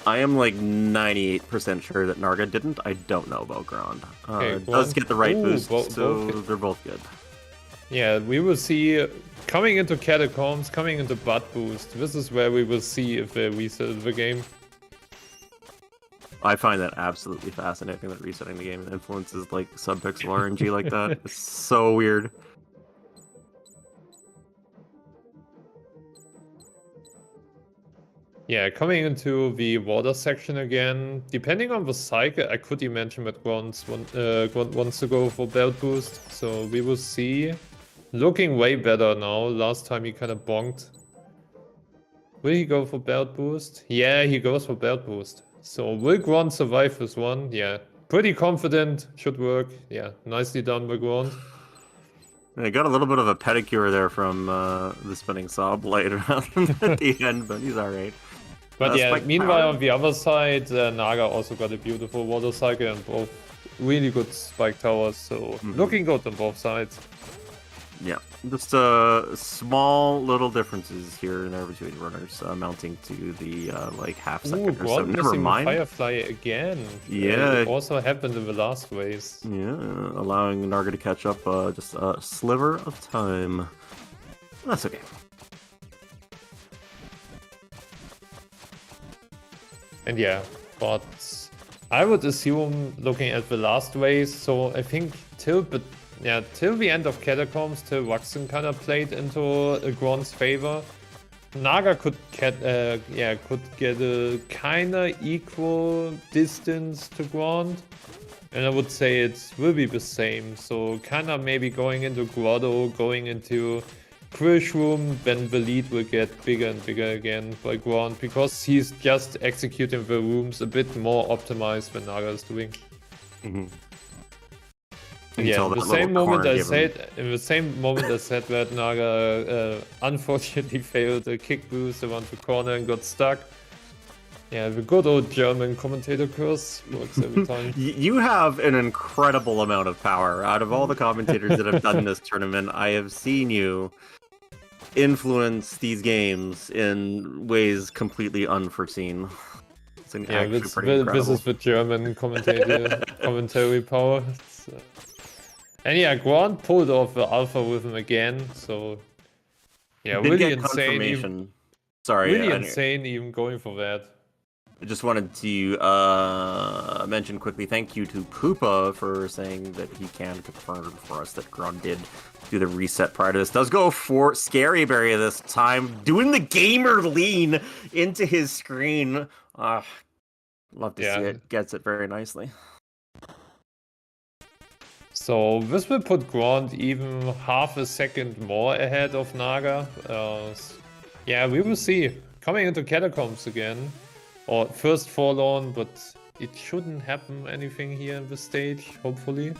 I am like 98% sure that Narga didn't. I don't know about Grand. Okay, it does get the right boost, so both they're both good. Yeah, we will see coming into Catacombs, coming into Butt Boost. This is where we will see if they reset the game. I find that absolutely fascinating that resetting the game influences like subpixel RNG like that. It's so weird. Yeah, coming into the water section again. Depending on the cycle, I could imagine that Grand wants to go for belt boost. So we will see. Looking way better now. Last time he kind of bonked. Will he go for belt boost? Yeah, he goes for belt boost. So will Grand survive this one? Yeah, pretty confident. Should work. Yeah, nicely done by Grand. I got a little bit of a pedicure there from the spinning saw blade around at the end, but he's alright. But yeah, meanwhile on the other side, Naga also got a beautiful water cycle and both really good spike towers. So looking good on both sides. Yeah, just small little differences here and there between runners, amounting to the like half second or so. Never mind. Firefly again. Yeah, it also happened in the last race. Yeah, allowing Narga to catch up just a sliver of time. That's okay. And yeah, but I would assume looking at the last race, so I think till the end of Catacombs, till Waxen kind of played into Grand's favor. Naga could get a kind of equal distance to Grand, and I would say it will be the same. So kind of maybe going into Grotto, going into Krish Room, then the lead will get bigger and bigger again by Grand because he's just executing the rooms a bit more optimized than Naga is doing. Yeah, in the same moment I said that Naga unfortunately failed a kick boost around the corner and got stuck. Yeah, the good old German commentator curse works every time. You have an incredible amount of power. Out of all the commentators that have done this tournament, I have seen you influence these games in ways completely unforeseen. It's actually pretty incredible. This is the German commentary power. And yeah, Grand pulled off the alpha with him again, so yeah, really insane. Really insane even going for that. I just wanted to mention quickly, thank you to Poopa for saying that he can confirm for us that Grand did do the reset prior to this. Does go for Scary Berry this time, doing the gamer lean into his screen. Love to see it. Gets it very nicely. So this will put Grand even half a second more ahead of Naga. Yeah, we will see. Coming into Catacombs again. Or first Forlorn, but it shouldn't happen anything here in the stage, hopefully.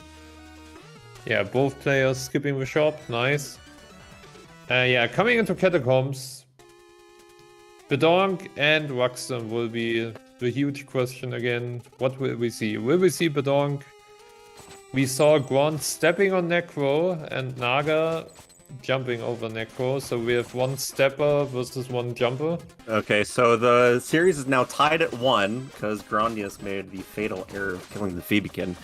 Yeah, both players skipping the shop. Nice. Yeah, coming into Catacombs. Bedonk and Waxen will be the huge question again. What will we see? Will we see Bedonk? We saw Grand stepping on Necro and Naga jumping over Necro, so we have one stepper versus one jumper. Okay, so the series is now tied at 1 because Grondious made the fatal error of killing the Phoebekin.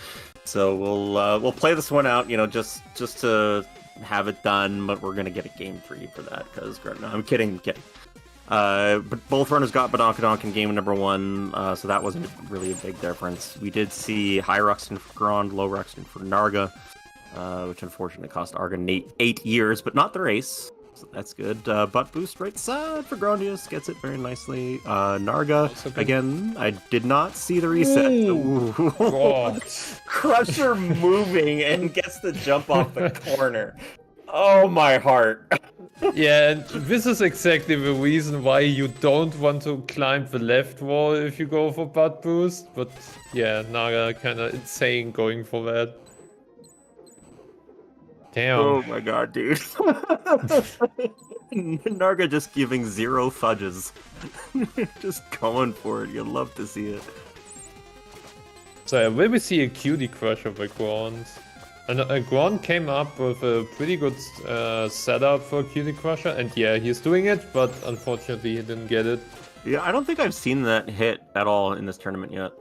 So we'll play this one out, just to have it done, but we're gonna get a game 3 for that because no, I'm kidding. But both runners got Badonkadonk in game number 1, so that wasn't really a big difference. We did see high Ruxton for Grand, low Ruxton for Narga, which unfortunately cost Arga 8 years, but not the race. So that's good. Butt boost right side for Grondious. Gets it very nicely. Narga, again, I did not see the reset. Ooh. Ooh. Crusher moving and gets the jump off the corner. Oh, my heart. Yeah, and this is exactly the reason why you don't want to climb the left wall if you go for butt boost. But yeah, Naga kind of insane going for that. Damn. Oh my god, dude. Narga just giving 0 fudges. Just going for it. You'd love to see it. So will we see a cutie crusher by Grond? And Grond came up with a pretty good setup for cutie crusher, and yeah, he's doing it, but unfortunately he didn't get it. Yeah, I don't think I've seen that hit at all in this tournament yet.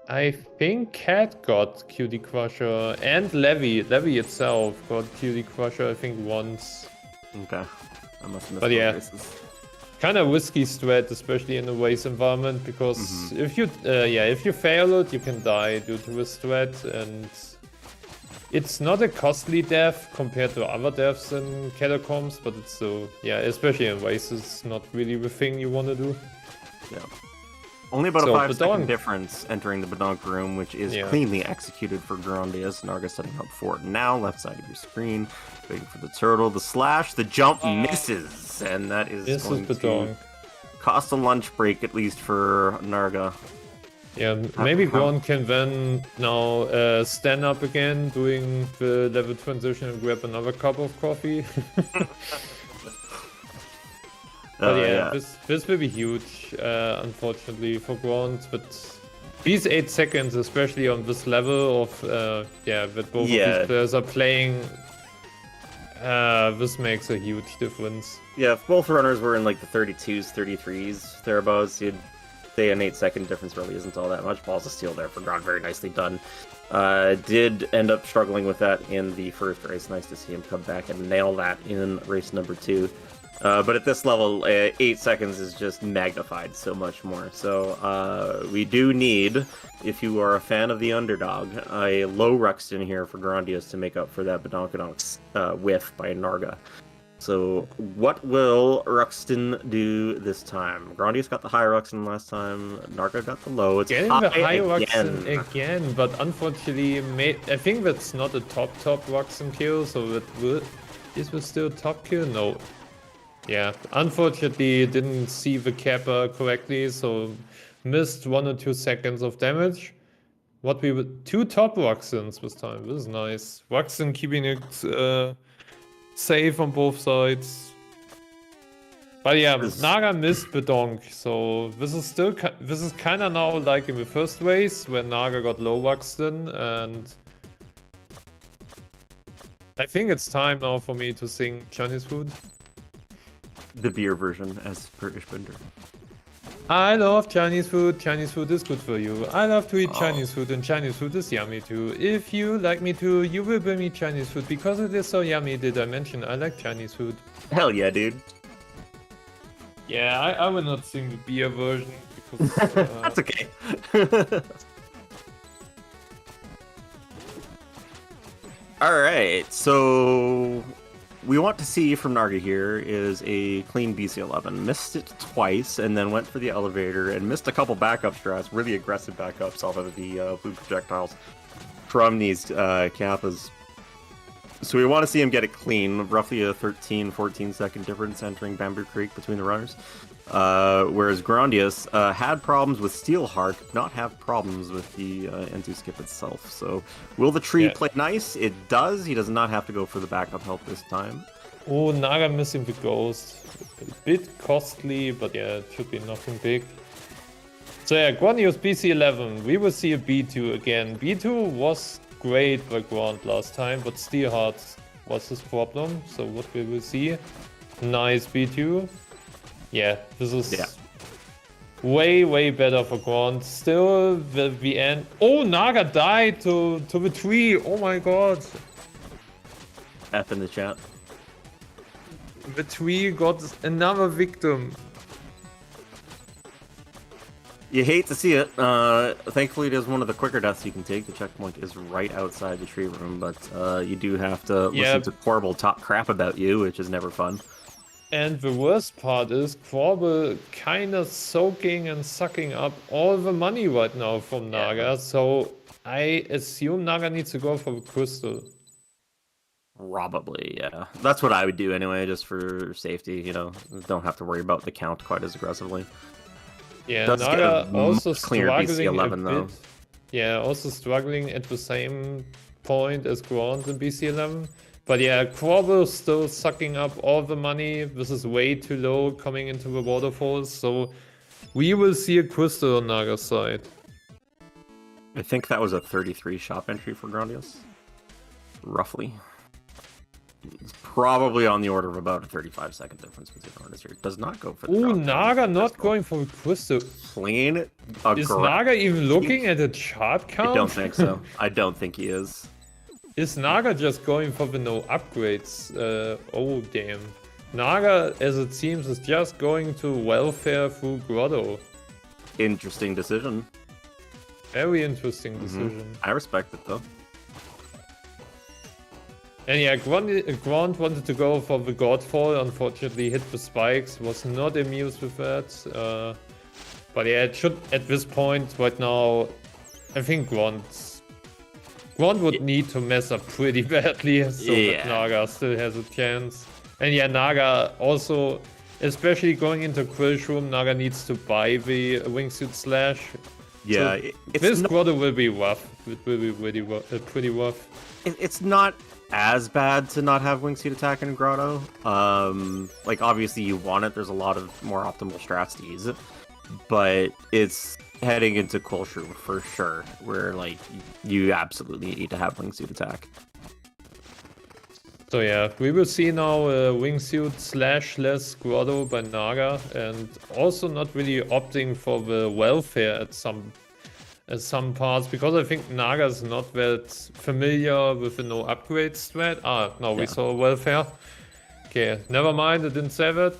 I think Cat got Cutie Crusher, and Levy itself got Cutie Crusher, I think once. Okay, I must have missed but yeah, races. Kind of risky strat, especially in a race environment, because if you fail it, you can die due to a strat, and it's not a costly death compared to other deaths in Catacombs, but it's so, yeah, especially in races, not really the thing you want to do. Yeah. Only about a 5-second difference entering the Badonk room, which is cleanly executed for Grondious. Narga setting up for it now, left side of your screen, waiting for the turtle. The slash, the jump misses, and that is going to cost a lunch break, at least for Narga. Yeah, maybe Gron can then now stand up again, doing the level transition and grab another cup of coffee. But yeah, this will be huge, unfortunately, for Grond. But these 8 seconds, especially on this level of, that both of these players are playing, this makes a huge difference. Yeah, if both runners were in like the 32s, 33s, thereabouts, you'd say an 8-second difference really isn't all that much. Balls of steel there for Grond, very nicely done. Did end up struggling with that in the first race. Nice to see him come back and nail that in race number 2. But at this level, 8 seconds is just magnified so much more. So we do need, if you are a fan of the underdog, a low Ruxton here for Grondious to make up for that Badonkadonk whiff by Narga. So what will Ruxton do this time? Grondious got the high Ruxton last time. Narga got the low. It's getting the high Ruxton again, but unfortunately, I think that's not a top Ruxton kill. So this was still top kill? No. Yeah, unfortunately didn't see the kappa correctly, so missed 1 or 2 seconds of damage. 2 top Ruxtons this time. This is nice. Ruxton keeping it safe on both sides. But yeah, Naga missed Badonk, so this is kind of now like in the first race when Naga got low Ruxton, and I think it's time now for me to sing Chinese food. The beer version, as per Ishbender. I love Chinese food. Chinese food is good for you. I love to eat Chinese food, and Chinese food is yummy too. If you like me too, you will bring me Chinese food because it is so yummy. Did I mention I like Chinese food? Hell yeah, dude. Yeah, I will not sing the beer version because that's okay. All right, so we want to see from Narga here is a clean BC11. Missed it twice and then went for the elevator and missed a couple backup strats, really aggressive backups off of the blue projectiles from these Kappas. So we want to see him get it clean, roughly a 13-14 second difference entering Bamboo Creek between the runners. Whereas Grondious had problems with Steelheart, did not have problems with the N2 skip itself. So will the tree play nice? It does. He does not have to go for the backup help this time. Oh, Naga missing the ghost. A bit costly, but yeah, it should be nothing big. So yeah, Grondious BC11. We will see a B2 again. B2 was great by Grond last time, but Steelheart was his problem. So what we will see? Nice B2. Yeah, this is way better for Grond. Still, the end. Oh, Naga died to the tree. Oh my god. F in the chat. The tree got another victim. You hate to see it. Thankfully, it is one of the quicker deaths you can take. The checkpoint is right outside the tree room, but you do have to listen to Quabble talk crap about you, which is never fun. And the worst part is Quabble kind of soaking and sucking up all the money right now from Naga, so I assume Naga needs to go for the crystal. Probably, yeah. That's what I would do anyway, just for safety, you know. Don't have to worry about the count quite as aggressively. Yeah, Does Naga also struggling BC11, a though. bit. Yeah, also struggling at the same point as Grond in BC11. But yeah, Quabble still sucking up all the money. This is way too low coming into the waterfalls, so we will see a crystal on Naga's side. I think that was a 33 shop entry for Grondious. Roughly. It's probably on the order of about a 35-second difference between artists here. It does not go for the Ooh, Naga not going for a crystal. Plain Is Naga even looking at a chart count? I don't think so. I don't think he is. Is Naga just going for the no upgrades? Oh, damn. Naga, as it seems, is just going to welfare through Grotto. Interesting decision. Very interesting decision. I respect it, though. And yeah, Grond wanted to go for the Godfall, unfortunately hit the spikes, was not amused with that. But yeah, it should, at this point, right now, I think Grond would need to mess up pretty badly, so that Naga still has a chance. And yeah, Naga also, especially going into Quill's room, Naga needs to buy the wingsuit slash. Yeah, so this Grotto will be rough. It will be really pretty rough. It's not as bad to not have wingsuit attack in Grotto. Like, obviously you want it. There's a lot of more optimal strats to use it. But it's heading into Kulshroom for sure, where, like, you absolutely need to have wingsuit attack. So yeah, we will see now wingsuit slash less Grotto by Naga, and also not really opting for the welfare at some parts, because I think Naga is not that familiar with the no upgrade strat. Ah, no, we saw welfare. Okay, never mind, I didn't say that.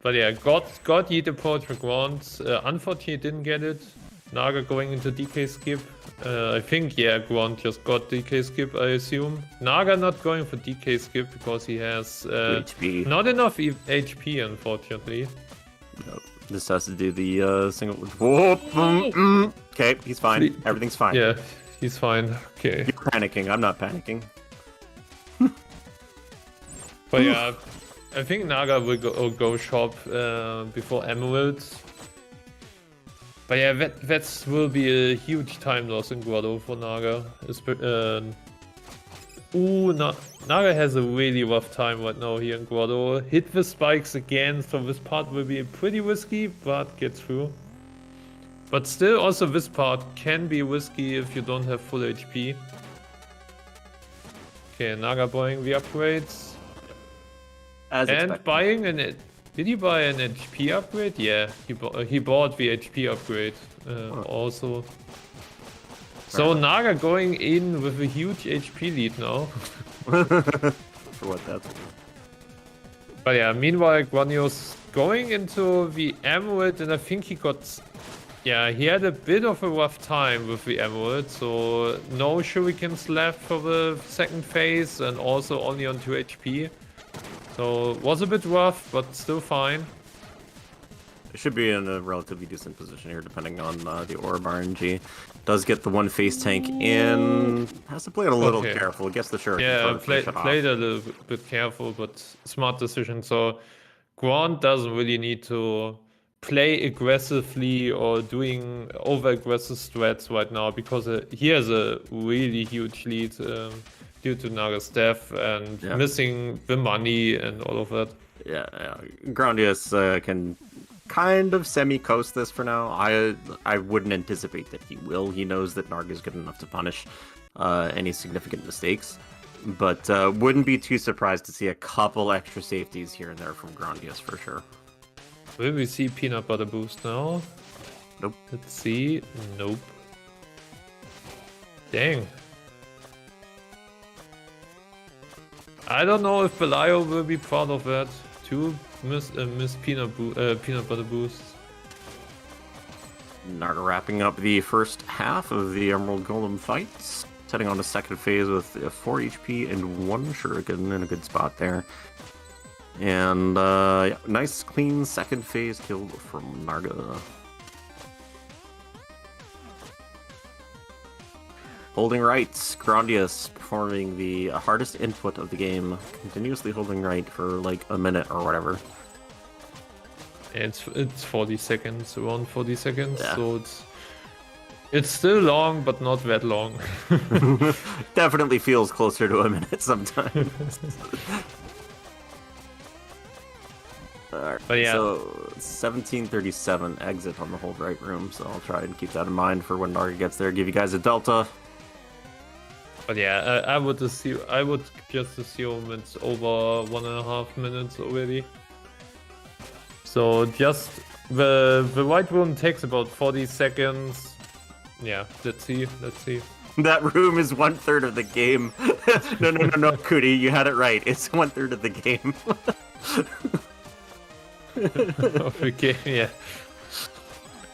But yeah, got Yeet approach for Grond. Unfortunately, didn't get it. Naga going into DK skip. I think, yeah, Grond just got DK skip, I assume. Naga not going for DK skip because he has not enough HP, unfortunately. No, this has to do the single. Okay, he's fine. Everything's fine. Yeah, he's fine. Okay. You're panicking. I'm not panicking. But yeah, I think Naga will go shop before Emerald. But yeah, that will be a huge time loss in Grotto for Naga. Naga has a really rough time right now here in Grotto. Hit the spikes again, so this part will be pretty risky, but get through. But still, also this part can be risky if you don't have full HP. Okay, Naga buying the upgrades. As and expected. buying an... Did he buy an HP upgrade? Yeah, he bought the HP upgrade also. So Naga going in with a huge HP lead now. For what that's worth. But yeah, meanwhile Grondious going into the Emerald, and I think he got... Yeah, he had a bit of a rough time with the Emerald, so no shurikens left for the second phase, and also only on 2 HP. So it was a bit rough, but still fine. It should be in a relatively decent position here, depending on the orb RNG. Does get the one face tank in. Has to play it a little careful. Gets the shuriken. Yeah, played a little bit careful, but smart decision. So Grond doesn't really need to play aggressively or doing over-aggressive strats right now, because he has a really huge lead. Due to Naga's death and missing the money and all of that. Yeah. Grondious can kind of semi-coast this for now. I wouldn't anticipate that he will. He knows that Narga is good enough to punish any significant mistakes. But wouldn't be too surprised to see a couple extra safeties here and there from Grondious for sure. Will we see peanut butter boost now? Nope. Let's see. Nope. Dang. I don't know if Belial will be proud of that. Two miss peanut butter boosts. Narga wrapping up the first half of the Emerald Golem fights. Heading on to second phase with 4 HP and 1 Shuriken in a good spot there. And yeah, nice clean second phase kill from Narga. Holding right, Grondious performing the hardest input of the game, continuously holding right for like a minute or whatever. It's 40 seconds, around 40 seconds, yeah. So it's still long, but not that long. Definitely feels closer to a minute sometimes. Alright, but yeah. So 1737 exit on the hold right room, so I'll try and keep that in mind for when Narga gets there. Give you guys a delta. But yeah, I would just assume it's over 1.5 minutes already. So just the white room takes about 40 seconds. Yeah, let's see. That room is 1/3 of the game. No, Cootie, you had it right. It's 1/3 of the game. Of the game, yeah.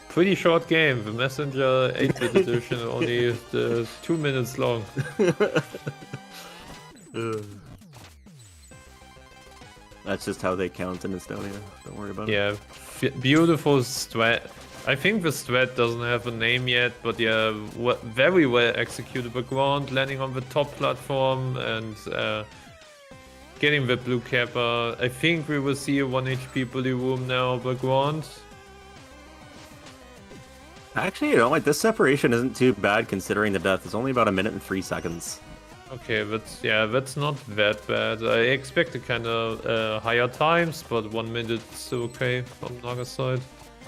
Pretty short game. The Messenger 8-bit edition only 2 minutes long. That's just how they count in Estonia. Don't worry about it. Yeah, beautiful strat. I think the strat doesn't have a name yet, but yeah, very well executed background, landing on the top platform and getting the blue kappa. I think we will see a 1 HP bully room now background. Actually, you know, like this separation isn't too bad considering the death. It's only about 1 minute and 3 seconds. Okay, that's not that bad. I expected kind of higher times, but 1 minute is okay from Naga's side.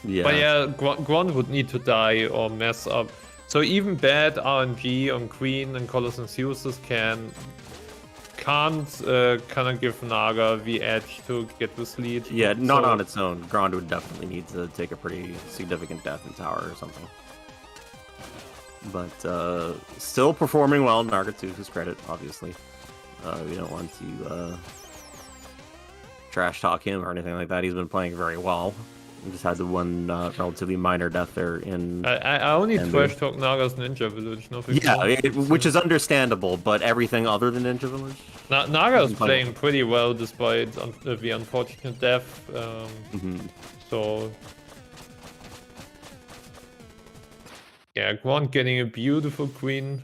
Yeah. But yeah, Grond would need to die or mess up. So even bad RNG on Queen and Colors and Zeus can't kind of give Naga the edge to get this lead. Yeah, not on its own. Grond would definitely need to take a pretty significant death in tower or something. But still performing well, Narga to his credit, obviously. We don't want to trash talk him or anything like that. He's been playing very well. He just had the one relatively minor death there in... I only trash talk Naga's Ninja Village. Which is understandable, but everything other than Ninja Village? Naga's playing pretty well despite the unfortunate death. So... yeah, Grond getting a beautiful queen.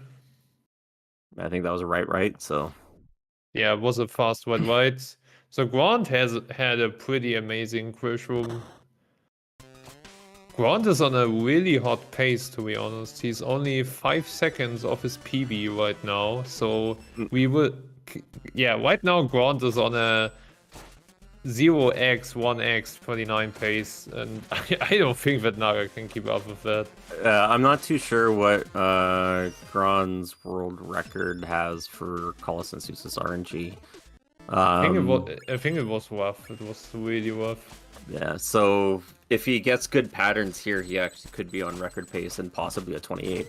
I think that was a right, so... yeah, it was a fast right. So Grond has had a pretty amazing crash room. Grond is on a really hot pace, to be honest. He's only 5 seconds off his PB right now. So we will... yeah, right now Grond is on a 0x, 1x, 29 pace. And I don't think that Naga can keep up with that. I'm not too sure what Grond's world record has for Colossus Zeus RNG. I think it was rough. It was really rough. Yeah, so if he gets good patterns here, he actually could be on record pace and possibly a 28.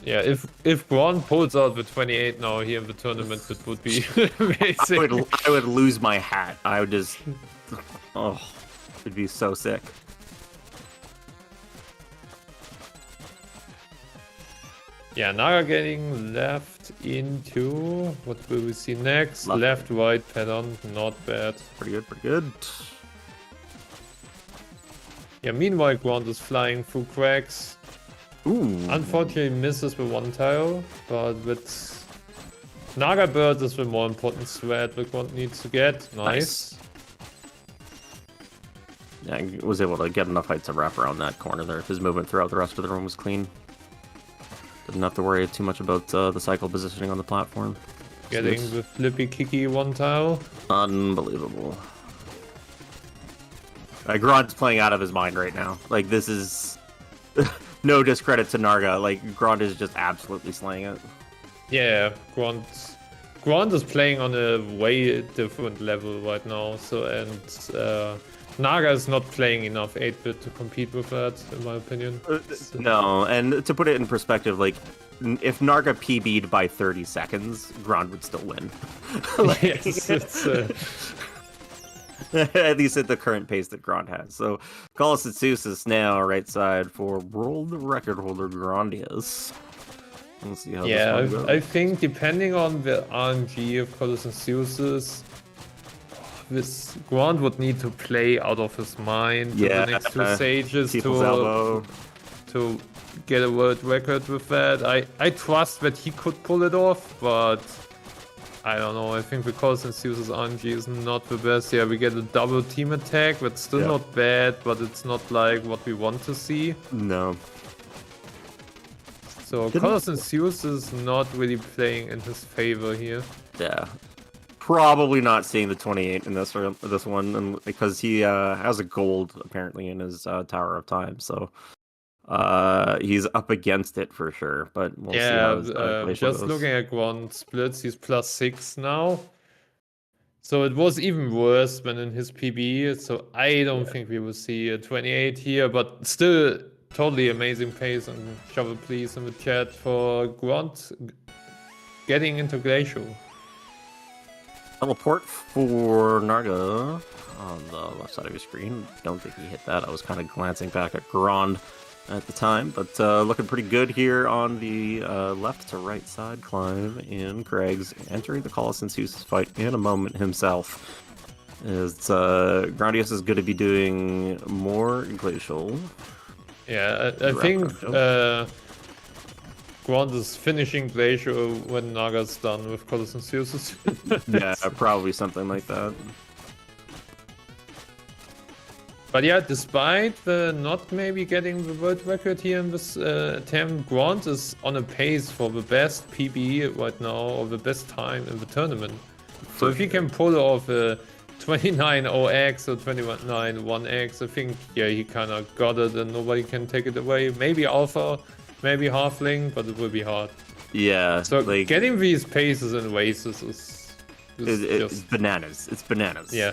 Yeah, if Grond pulls out the 28 now here in the tournament, it would be amazing. I would lose my hat. I would just... oh, it'd be so sick. Yeah, Naga getting left into... what will we see next? Left, right pattern, not bad. Pretty good. Yeah, meanwhile Grond is flying through cracks. Ooh. Unfortunately misses with one tile, but with Naga Bird is the more important threat that Grond needs to get. Nice. Yeah, he was able to get enough height to wrap around that corner there. His movement throughout the rest of the room was clean. Didn't have to worry too much about the cycle positioning on the platform. Getting the flippy kicky one tile. Unbelievable. Grond's playing out of his mind right now. Like, this is... no discredit to Narga. Like, Grond is just absolutely slaying it. Yeah, Grond is playing on a way different level right now. So, and Naga is not playing enough 8-bit to compete with that, in my opinion. No, and to put it in perspective, like, if Narga PB'd by 30 seconds, Grond would still win. Like, yes, At least at the current pace that Grond has. So, Colossus now right side for world record holder Grondious. Let's see how this one goes. I think depending on the RNG of Colossus, this Grond would need to play out of his mind in the next two stages to get a world record with that. I trust that he could pull it off, but I don't know. I think because Colossus RNG is not the best. Yeah, we get a double team attack. That's still not bad, but it's not like what we want to see. No. So Colossus is not really playing in his favor here. Yeah. Probably not seeing the 28 in this one, and because he has a gold apparently in his Tower of Time, so he's up against it for sure. But we'll see how his just goes. looking at Grond splits, he's +6 now. So it was even worse than in his PB. So I don't think we will see a 28 here, but still totally amazing pace. And shovel please in the chat for Grond getting into Glacial. Teleport for Narga on the left side of your screen. Don't think he hit that. I was kind of glancing back at Grond at the time, but looking pretty good here on the left to right side climb. And Greg's entering the Colossus fight in a moment himself. Grondious is going to be doing more Glacial. Yeah, I think Grond is finishing Glacial when Naga's done with Colossus. Yeah, probably something like that. But yeah, despite the not maybe getting the world record here in this attempt, Grond is on a pace for the best PB right now, or the best time in the tournament. So if he can pull off a 29-0x or 29-1x, I think, yeah, he kind of got it and nobody can take it away. Maybe Alpha, maybe Halfling, but it will be hard. Yeah. So like, getting these paces and races is it's bananas. It's bananas. Yeah.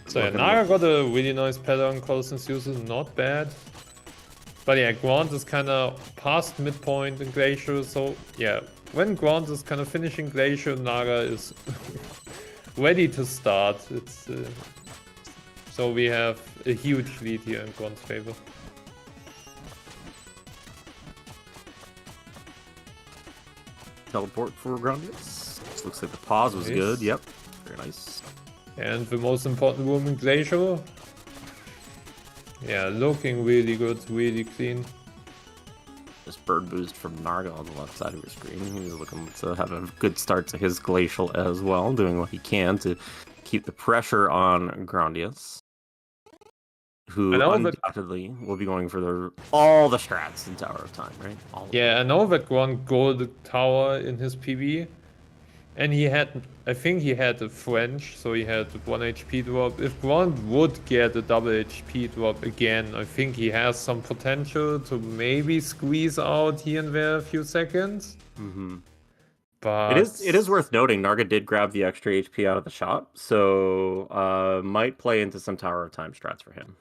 So yeah, Naga got a really nice pattern, Colossus uses, not bad. But yeah, Grond is kind of past midpoint in Glacial, so yeah, when Grond is kind of finishing Glacial, Naga is ready to start. It's so we have a huge lead here in Grond's favor. Teleport for Grondious. Looks like the pause was good. Yep, very nice. And the most important room in Glacial. Yeah, looking really good, really clean. This bird boost from Narga on the left side of your screen. He's looking to have a good start to his Glacial as well, doing what he can to keep the pressure on Grondious, who undoubtedly will be going for all the strats in Tower of Time, right? I know that Grond gold tower in his PB. And he had, I think he had a French, so he had 1 HP drop. If Grond would get a double HP drop again, I think he has some potential to maybe squeeze out here and there a few seconds. Mm-hmm. But it is worth noting, Narga did grab the extra HP out of the shop, so might play into some Tower of Time strats for him.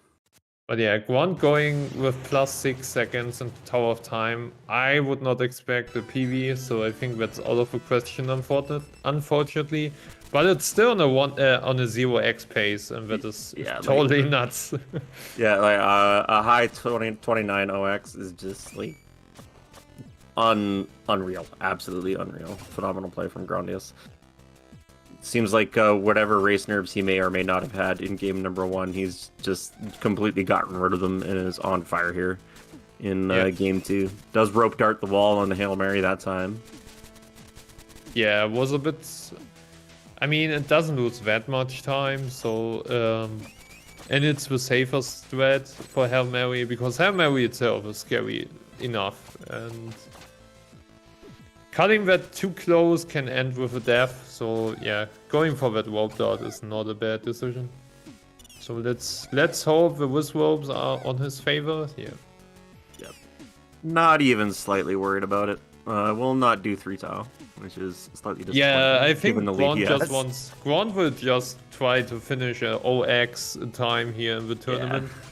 But yeah, Grond going with +6 seconds in Tower of Time, I would not expect a PV, so I think that's out of the question, unfortunately. But it's still on a 0x pace, and that is totally nuts. Yeah, like a high 29 OX is just like unreal, absolutely unreal. Phenomenal play from Grondious. Seems like whatever race nerves he may or may not have had in game number 1, he's just completely gotten rid of them and is on fire here in game 2. Does rope dart the wall on the Hail Mary that time. Yeah, it was a bit... I mean, it doesn't lose that much time, so... and it's the safest strat for Hail Mary, because Hail Mary itself is scary enough, and... cutting that too close can end with a death, so yeah, going for that rope dart is not a bad decision. So let's hope the whiz ropes are on his favor. Yeah. Yep. Not even slightly worried about it. Will not do 3 tau, which is slightly disappointing. Yeah, I think Grond will just try to finish an 0x time here in the tournament. Yeah.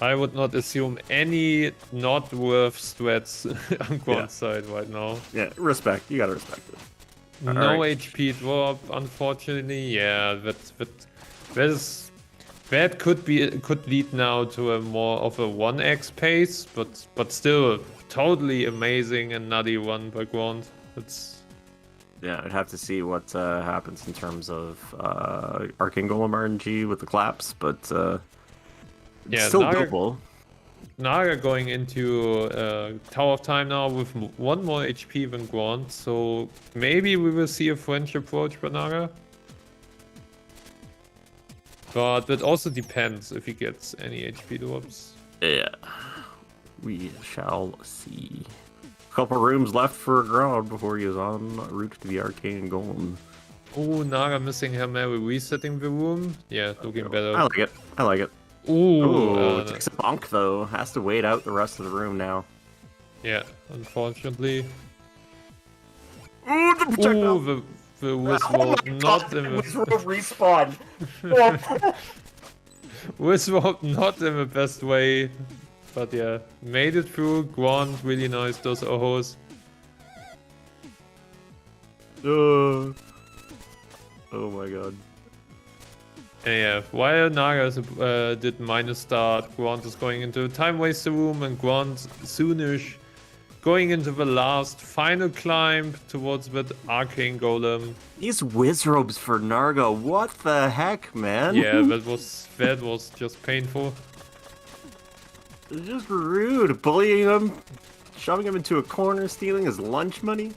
I would not assume any not worth strats on Grond's side right now. Yeah, respect. You gotta respect it. No right. HP drop, unfortunately. Yeah, that could lead now to a more of a 1x pace, but still totally amazing and nutty one by Grond. Yeah, I'd have to see what happens in terms of Arcane Golem RNG with the claps, but Yeah, still doable. Naga going into Tower of Time now with one more HP than Grond, so maybe we will see a French approach by Naga. But it also depends if he gets any HP drops. Yeah, we shall see. A couple rooms left for Ground before he is en route to the Arcane Golem. Oh, Naga missing Hail Mary, resetting the room. Yeah, looking better. I like it. I like it. Ooh, takes a bonk though. Has to wait out the rest of the room now. Yeah, unfortunately. Ooh, the projectile. Ooh, the Wisrobe not in the respawn. Wisrobe not in the best way. But yeah, made it through. Grond, really nice, those ohos. Oh my god. And yeah, while Naga did minus start, Grond is going into the time waster room, and Grond soonish going into the last final climb towards that Arcane Golem. These Wizrobes for Narga, what the heck, man? Yeah, that was just painful. It's just rude, bullying him, shoving him into a corner, stealing his lunch money.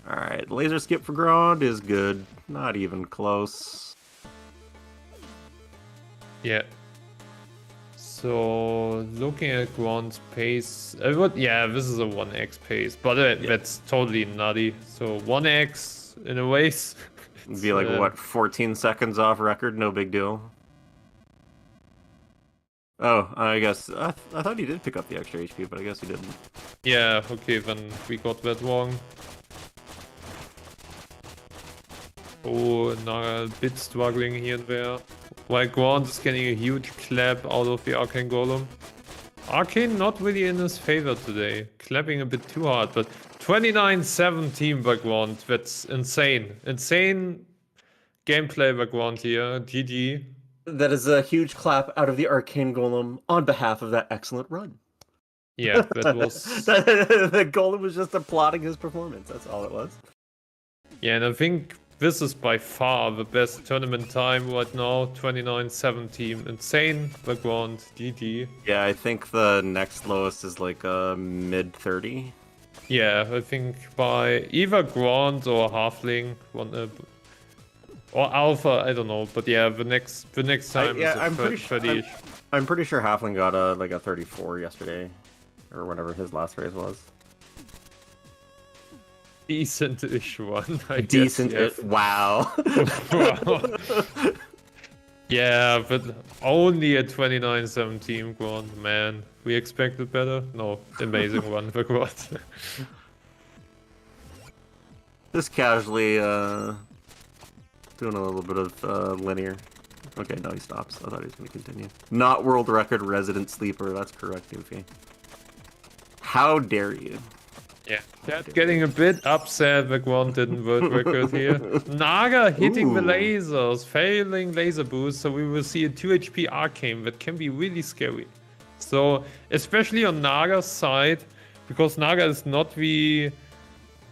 Alright, laser skip for Grond is good. Not even close. Yeah. So, looking at Grond's pace... yeah, this is a 1x pace, but that's totally nutty. So, 1x in a race. It'd be like, what, 14 seconds off record? No big deal. Oh, I guess... I thought he did pick up the extra HP, but I guess he didn't. Yeah, okay, then we got that wrong. Oh, Naga a bit struggling here and there. While Grond is getting a huge clap out of the Arcane Golem. Arcane not really in his favor today. Clapping a bit too hard, but 29-17 by Grond. That's insane. Insane gameplay by Grond here. GG. That is a huge clap out of the Arcane Golem on behalf of that excellent run. Yeah, that was... The Golem was just applauding his performance. That's all it was. Yeah, and I think this is by far the best tournament time right now. 29-17. Insane by Grond. GG. Yeah, I think the next lowest is like mid-30. Yeah, I think by either Grond or Halfling, or Alpha, I don't know. But yeah, the next time is I'm pretty 30-ish. I'm pretty sure Halfling got like a 34 yesterday, or whatever his last race was. Decent-ish one, I Decent. guess. Wow. Wow. Yeah, but only a 29-17 Grond, man. We expected better? No, amazing one for Grond. Just casually doing a little bit of linear. Okay, no, he stops. I thought he was going to continue. Not world record resident sleeper. That's correct, Goofy. How dare you? Yeah, that's getting a bit upset that Grond didn't world record here. Naga hitting the lasers, failing laser boost, so we will see a 2 HP Arcane that can be really scary. So, especially on Naga's side, because Naga is not the...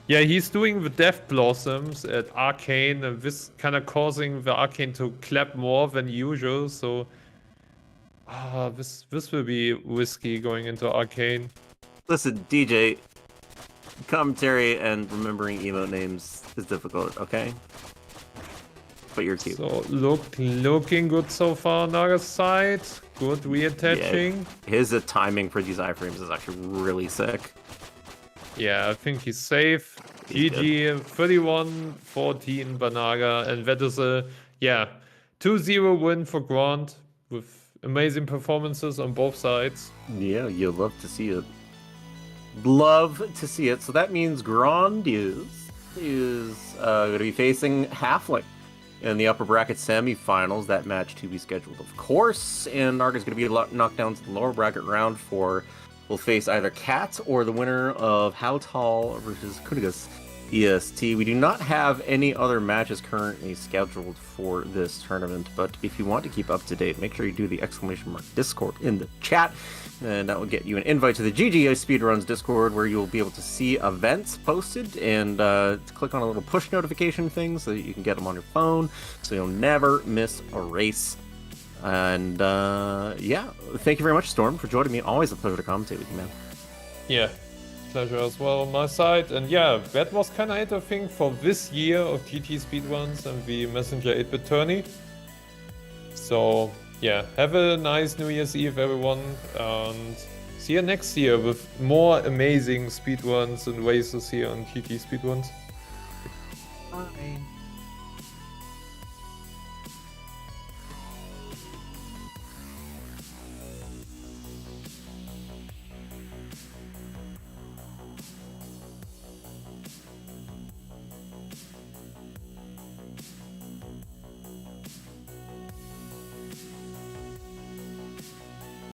Yeah, he's doing the Death Blossoms at Arcane, and this kind of causing the Arcane to clap more than usual, so... this will be risky going into Arcane. Listen, DJ... Commentary and remembering emote names is difficult, okay? But you're cute. So looking good so far on Naga's side. Good reattaching. Yeah, his timing for these iframes is actually really sick. Yeah, I think he's safe. GG 31-14 by Naga, and that is a 2-0 win for Grond with amazing performances on both sides. Yeah, you'll love to see it. Love to see it. So that means Grondious is going to be facing Halfling in the upper bracket semifinals. That match to be scheduled, of course. And Narga's going to be knocked down to the lower bracket round for will face either Kat or the winner of How Tall versus Kunigas EST. We do not have any other matches currently scheduled for this tournament, but if you want to keep up to date, make sure you do the !Discord in the chat, and that will get you an invite to the GGA Speedruns Discord, where you'll be able to see events posted and click on a little push notification thing so that you can get them on your phone, so you'll never miss a race. And yeah, thank you very much, Storm, for joining me. Always a pleasure to commentate with you, man. Yeah, pleasure as well on my side. And yeah, that was kind of it, I think, for this year of GT Speedruns and the Messenger 8-bit tourney. So yeah, have a nice New Year's Eve, everyone, and see you next year with more amazing speedruns and races here on GT Speedruns. Bye.